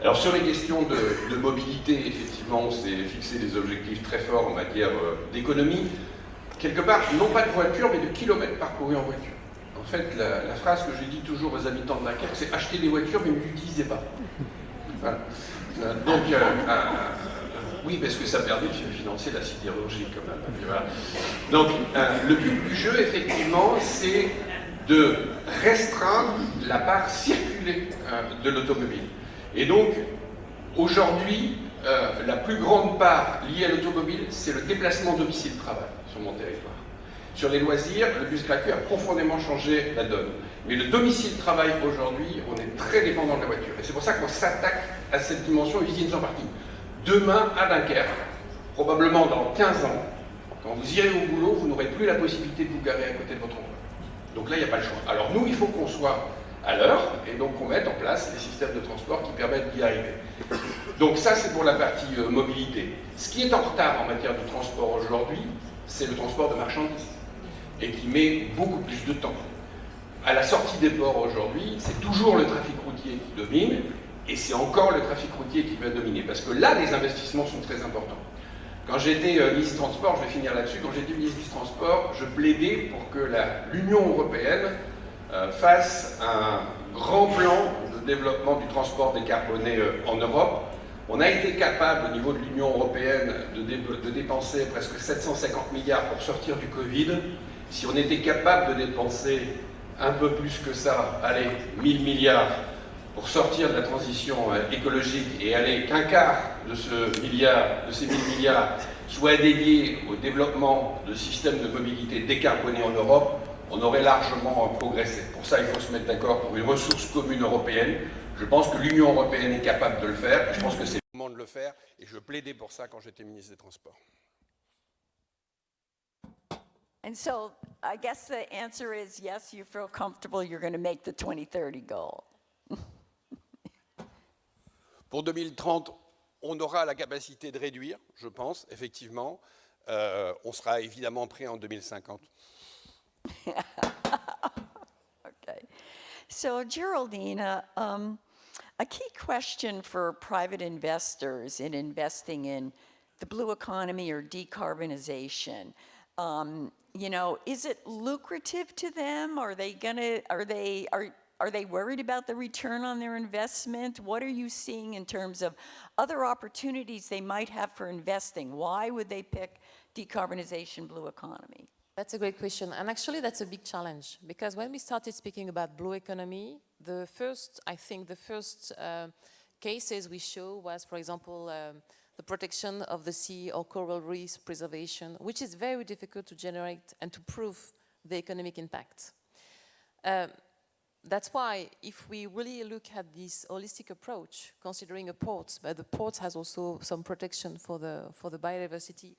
Alors sur les questions de mobilité, effectivement, on s'est fixé des objectifs très forts en matière d'économie. Quelque part, non pas de voiture, mais de kilomètres parcourus en voiture. En fait, la phrase que je dis toujours aux habitants de Dunkerque, c'est acheter des voitures, mais ne l'utilisez pas. Voilà. Donc, oui, parce que ça permet de financer la sidérurgie quand même. Voilà. Donc, le but du jeu, effectivement, c'est de restreindre la part circulée de l'automobile. Et donc, aujourd'hui, la plus grande part liée à l'automobile, c'est le déplacement domicile-travail sur mon territoire. Sur les loisirs, le bus gratuit a profondément changé la donne. Mais le domicile-travail, aujourd'hui, on est très dépendant de la voiture. Et c'est pour ça qu'on s'attaque à cette dimension usine sans parking. Demain, à Dunkerque, probablement dans 15 ans, quand vous irez au boulot, vous n'aurez plus la possibilité de vous garer à côté de votre emploi. Donc là, il n'y a pas le choix. Alors nous, il faut qu'on soit à l'heure et donc qu'on mette en place les systèmes de transport qui permettent d'y arriver. Donc ça, c'est pour la partie mobilité. Ce qui est en retard en matière de transport aujourd'hui, c'est le transport de marchandises et qui met beaucoup plus de temps. À la sortie des ports aujourd'hui, c'est toujours le trafic routier qui domine et c'est encore le trafic routier qui va dominer parce que là, les investissements sont très importants. Quand j'étais ministre du Transport, je vais finir là-dessus, quand j'étais ministre du Transport, je plaidais pour que l'Union européenne fasse un grand plan de développement du transport décarboné en Europe. On a été capable, au niveau de l'Union européenne, de dépenser presque 750 milliards pour sortir du Covid. Si on était capable de dépenser un peu plus que ça, allez, 1000 milliards pour sortir de la transition écologique et aller qu'un quart de ces 1000 milliards soit dédié au développement de systèmes de mobilité décarbonés en Europe, on aurait largement progressé. Pour ça, il faut se mettre d'accord pour une ressource commune européenne. Je pense que l'Union européenne est capable de le faire. Je pense que c'est le moment de le faire. Et je plaidais pour ça quand j'étais ministre des Transports. And so I guess the answer is yes, you feel comfortable you're going to make the 2030 goal. Pour 2030, on aura la capacité de réduire, je pense, effectivement. On sera évidemment prêt en 2050. Okay. So Geraldine, a key question for private investors in investing in the blue economy or decarbonization, you know, is it lucrative to them? Are they worried about the return on their investment? What are you seeing in terms of other opportunities they might have for investing? Why would they pick decarbonization, blue economy? That's a great question. And actually, that's a big challenge. Because when we started speaking about blue economy, the first cases we show was, for example, the protection of the sea or coral reef preservation, which is very difficult to generate and to prove the economic impact. That's why if we really look at this holistic approach, considering a port, but the port has also some protection for the biodiversity,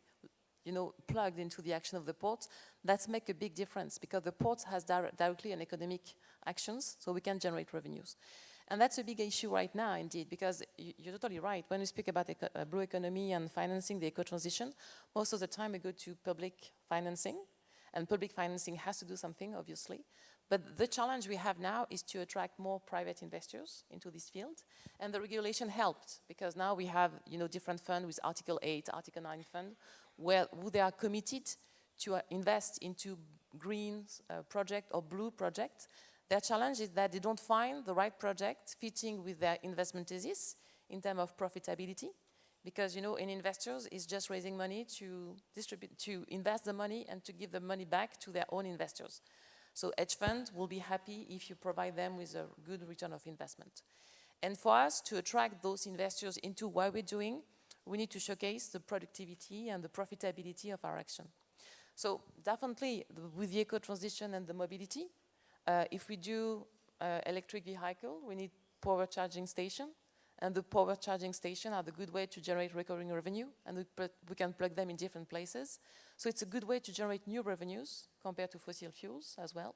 you know, plugged into the action of the port, that makes a big difference because the port has directly an economic actions, so we can generate revenues. And that's a big issue right now, indeed, because you're totally right. When we speak about blue economy and financing the eco-transition, most of the time we go to public financing, and public financing has to do something, obviously. But the challenge we have now is to attract more private investors into this field, and the regulation helped, because now we have, you know, different funds with Article 8, Article 9 fund, where they are committed to invest into green project or blue project Their challenge is that they don't find the right project fitting with their investment thesis in terms of profitability, because in investors is just raising money to distribute, to invest the money and to give the money back to their own investors. So hedge funds will be happy if you provide them with a good return of investment. And for us to attract those investors into what we're doing, we need to showcase the productivity and the profitability of our action. So definitely with the eco-transition and the mobility, if we do electric vehicle, we need power charging station, and the power charging station are the good way to generate recurring revenue, and we can plug them in different places. So it's a good way to generate new revenues compared to fossil fuels as well.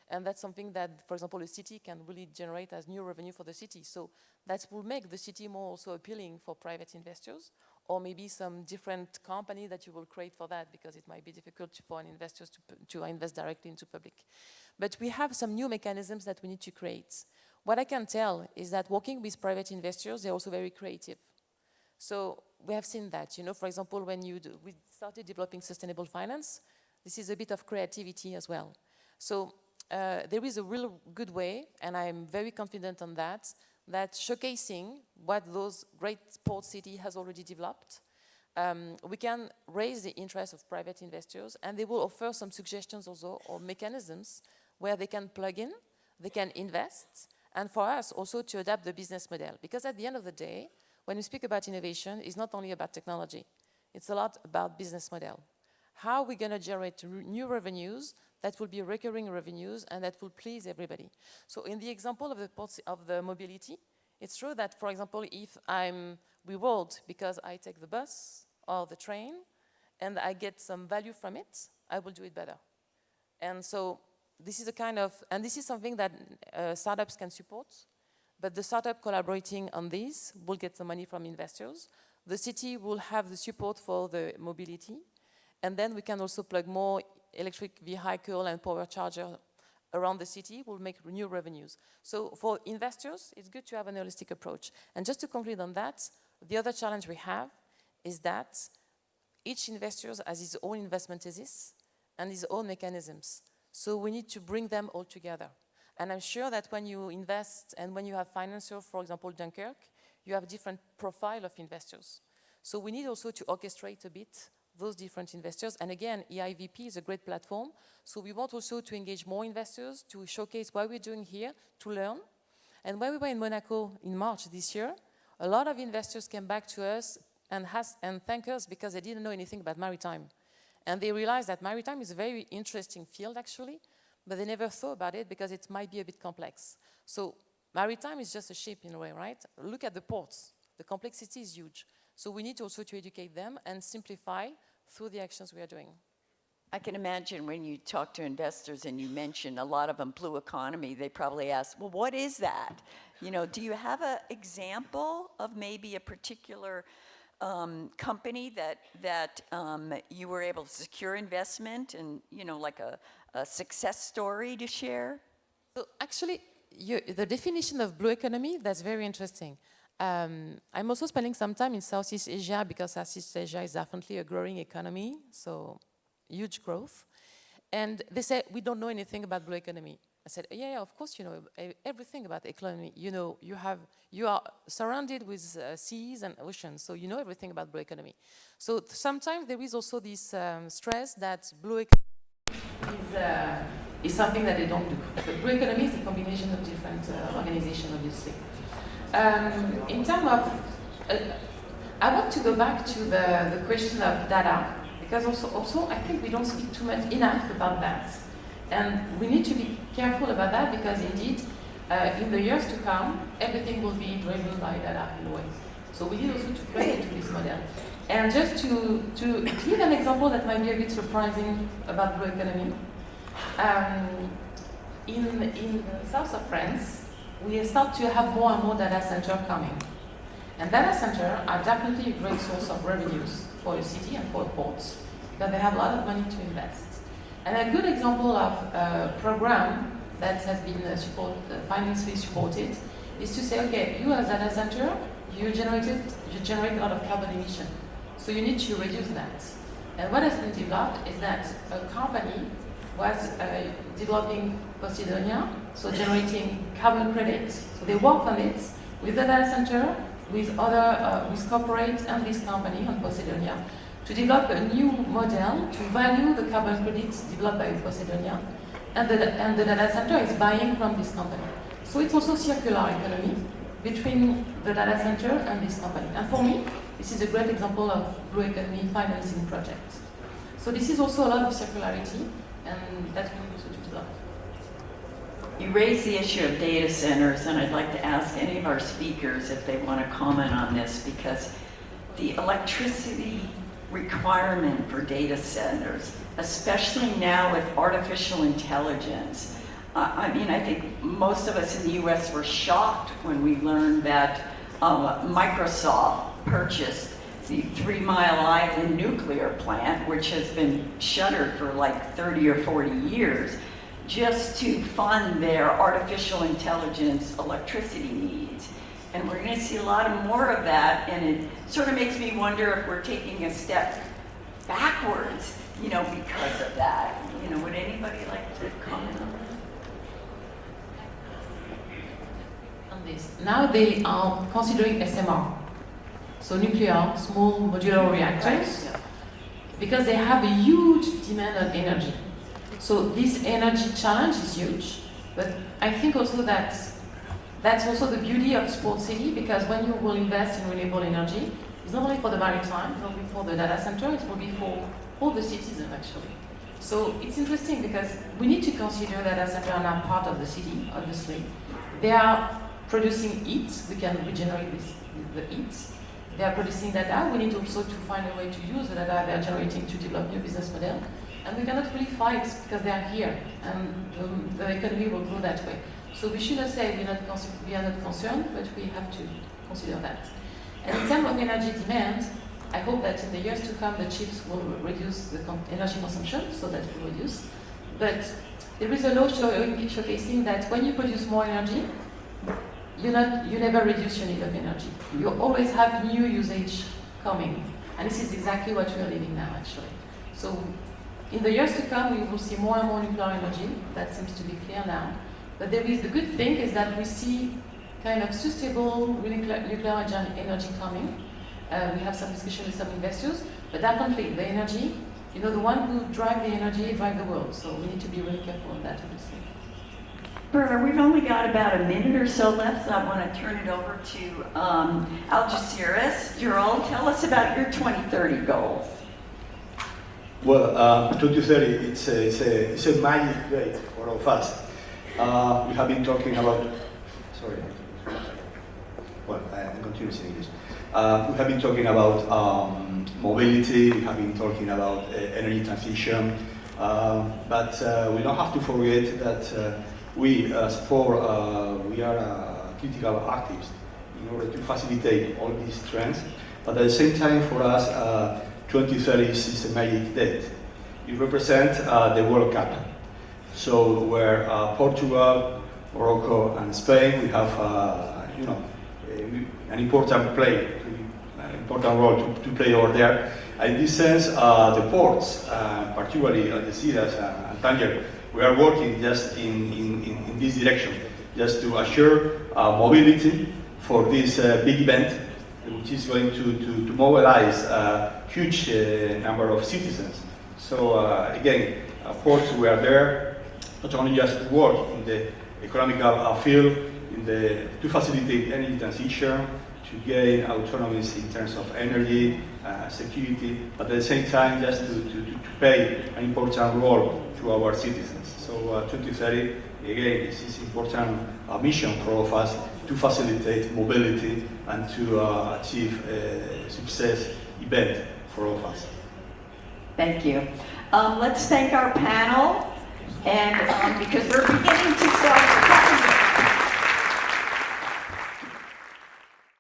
And that's something that, for example, a city can really generate as new revenue for the city. So that will make the city more also appealing for private investors, or maybe some different company that you will create for that, because it might be difficult for an investor to invest directly into public. But we have some new mechanisms that we need to create. What I can tell is that working with private investors, they're also very creative. So we have seen that, for example, when we started developing sustainable finance, this is a bit of creativity as well. So there is a real good way, and I'm very confident on that showcasing what those great port city has already developed, we can raise the interest of private investors, and they will offer some suggestions also, or mechanisms where they can plug in, they can invest, and for us also to adapt the business model. Because at the end of the day, when we speak about innovation, it's not only about technology, it's a lot about business model. How are we going to generate new revenues that will be recurring revenues and that will please everybody? So in the example of the mobility, it's true that, for example, if I'm rewarded because I take the bus or the train and I get some value from it, I will do it better. And so this is this is something that startups can support, but the startup collaborating on this will get some money from investors. The city will have the support for the mobility, and then we can also plug more electric vehicle and power charger around the city, will make new revenues. So for investors, it's good to have an holistic approach. And just to conclude on that, the other challenge we have is that each investor has his own investment thesis and his own mechanisms. So we need to bring them all together. And I'm sure that when you invest and when you have financiers, for example, Dunkirk, you have a different profile of investors. So we need also to orchestrate a bit those different investors. And again, AIVP is a great platform. So we want also to engage more investors, to showcase what we're doing here, to learn. And when we were in Monaco in March this year, a lot of investors came back to us and thanked us because they didn't know anything about maritime. And they realized that maritime is a very interesting field, actually, but they never thought about it because it might be a bit complex. So maritime is just a ship in a way, right? Look at the ports. The complexity is huge. So we need also to educate them and simplify through the actions we are doing. I can imagine when you talk to investors and you mention a lot of them blue economy, they probably ask, well, what is that? Do you have an example of maybe a particular company that you were able to secure investment and, like a success story to share? So actually, the definition of blue economy, that's very interesting. I'm also spending some time in Southeast Asia because Southeast Asia is definitely a growing economy, so huge growth. And they say, we don't know anything about blue economy. I said, yeah, of course you know everything about economy. You are surrounded with seas and oceans, so you know everything about blue economy. So sometimes there is also this stress that blue economy is something that they don't do. But blue economy is a combination of different organizations, obviously. In terms of, I want to go back to the question of data, because also I think we don't speak too much enough about that. And we need to be careful about that because indeed, in the years to come, everything will be driven by data in a way. So we need also to play into this model. And just to give an example that might be a bit surprising about blue economy, in the south of France, we start to have more and more data centers coming. And data centers are definitely a great source of revenues for a city and for ports because they have a lot of money to invest. And a good example of a program that has been financially supported is to say, okay, you as a data center, you generate a lot of carbon emission. So you need to reduce that. And what has been developed is that a company was developing Posidonia, so generating carbon credits. So they work on it with the data center, with other, with corporate and this company on Posidonia, to develop a new model to value the carbon credits developed by Posidonia, and the data center is buying from this company. So it's also circular economy between the data center and this company. And for me, this is a great example of blue economy financing project. So this is also a lot of circularity, and that we also to develop. You raised the issue of data centers, and I'd like to ask any of our speakers if they want to comment on this, because the electricity requirement for data centers, especially now with artificial intelligence, I mean, I think most of us in the US were shocked when we learned that Microsoft purchased the 3 Mile Island nuclear plant, which has been shuttered for like 30 or 40 years, just to fund their artificial intelligence electricity needs. And we're going to see a lot more of that, and it sort of makes me wonder if we're taking a step backwards, you know, because of that. You know, would anybody like to comment on that? This. Now they are considering SMR, so nuclear small modular reactors, because they have a huge demand on energy. So this energy challenge is huge, but I think also that's also the beauty of Sport City, because when you will invest in renewable energy, it's not only for the maritime, it's not only for the data center, it will be for all the citizens actually. So it's interesting because we need to consider data center are now part of the city, obviously. They are producing heat, we can regenerate the heat. They are producing data, we need also to find a way to use the data they are generating to develop new business model. And we cannot really fight because they are here, and the economy will grow that way. So we shouldn't say we are not concerned, but we have to consider that. And in terms of energy demand, I hope that in the years to come the chips will reduce the energy consumption, so that will reduce. But there is a law showcasing that when you produce more energy, you never reduce your need of energy. You always have new usage coming. And this is exactly what we are living now, actually. So in the years to come, we will see more and more nuclear energy. That seems to be clear now. But the good thing is that we see kind of sustainable nuclear energy coming. We have some discussion with some investors, but definitely the energy, you know, the one who drive the energy drive the world. So we need to be really careful on that, obviously. Bernard, we've only got about a minute or so left, so I want to turn it over to Algeciras. Gerald, tell us about your 2030 goal. Well, 2030, it's a magic date for all of us. We have been talking about, sorry, well, I'm continuing in English. We have been talking about mobility, we have been talking about energy transition, but we don't have to forget that we, as Sport, we are critical actors in order to facilitate all these trends. But at the same time, for us, 2030 is a magic date. It represents the World Cup. So where Portugal, Morocco, and Spain, we have, you know, an important role to play over there. In this sense, the ports, particularly Algeciras and Tangier, we are working just in this direction, just to assure mobility for this big event, which is going to mobilize a huge number of citizens. So again, of course, we are there not only just to work in the economical field, to facilitate energy transition, to gain autonomy in terms of energy, security, but at the same time just to play an important role to our citizens. So 2030, again, this is important mission for all of us to facilitate mobility and to achieve a success event for all of us. Thank you. Let's thank our panel, and because we're beginning to start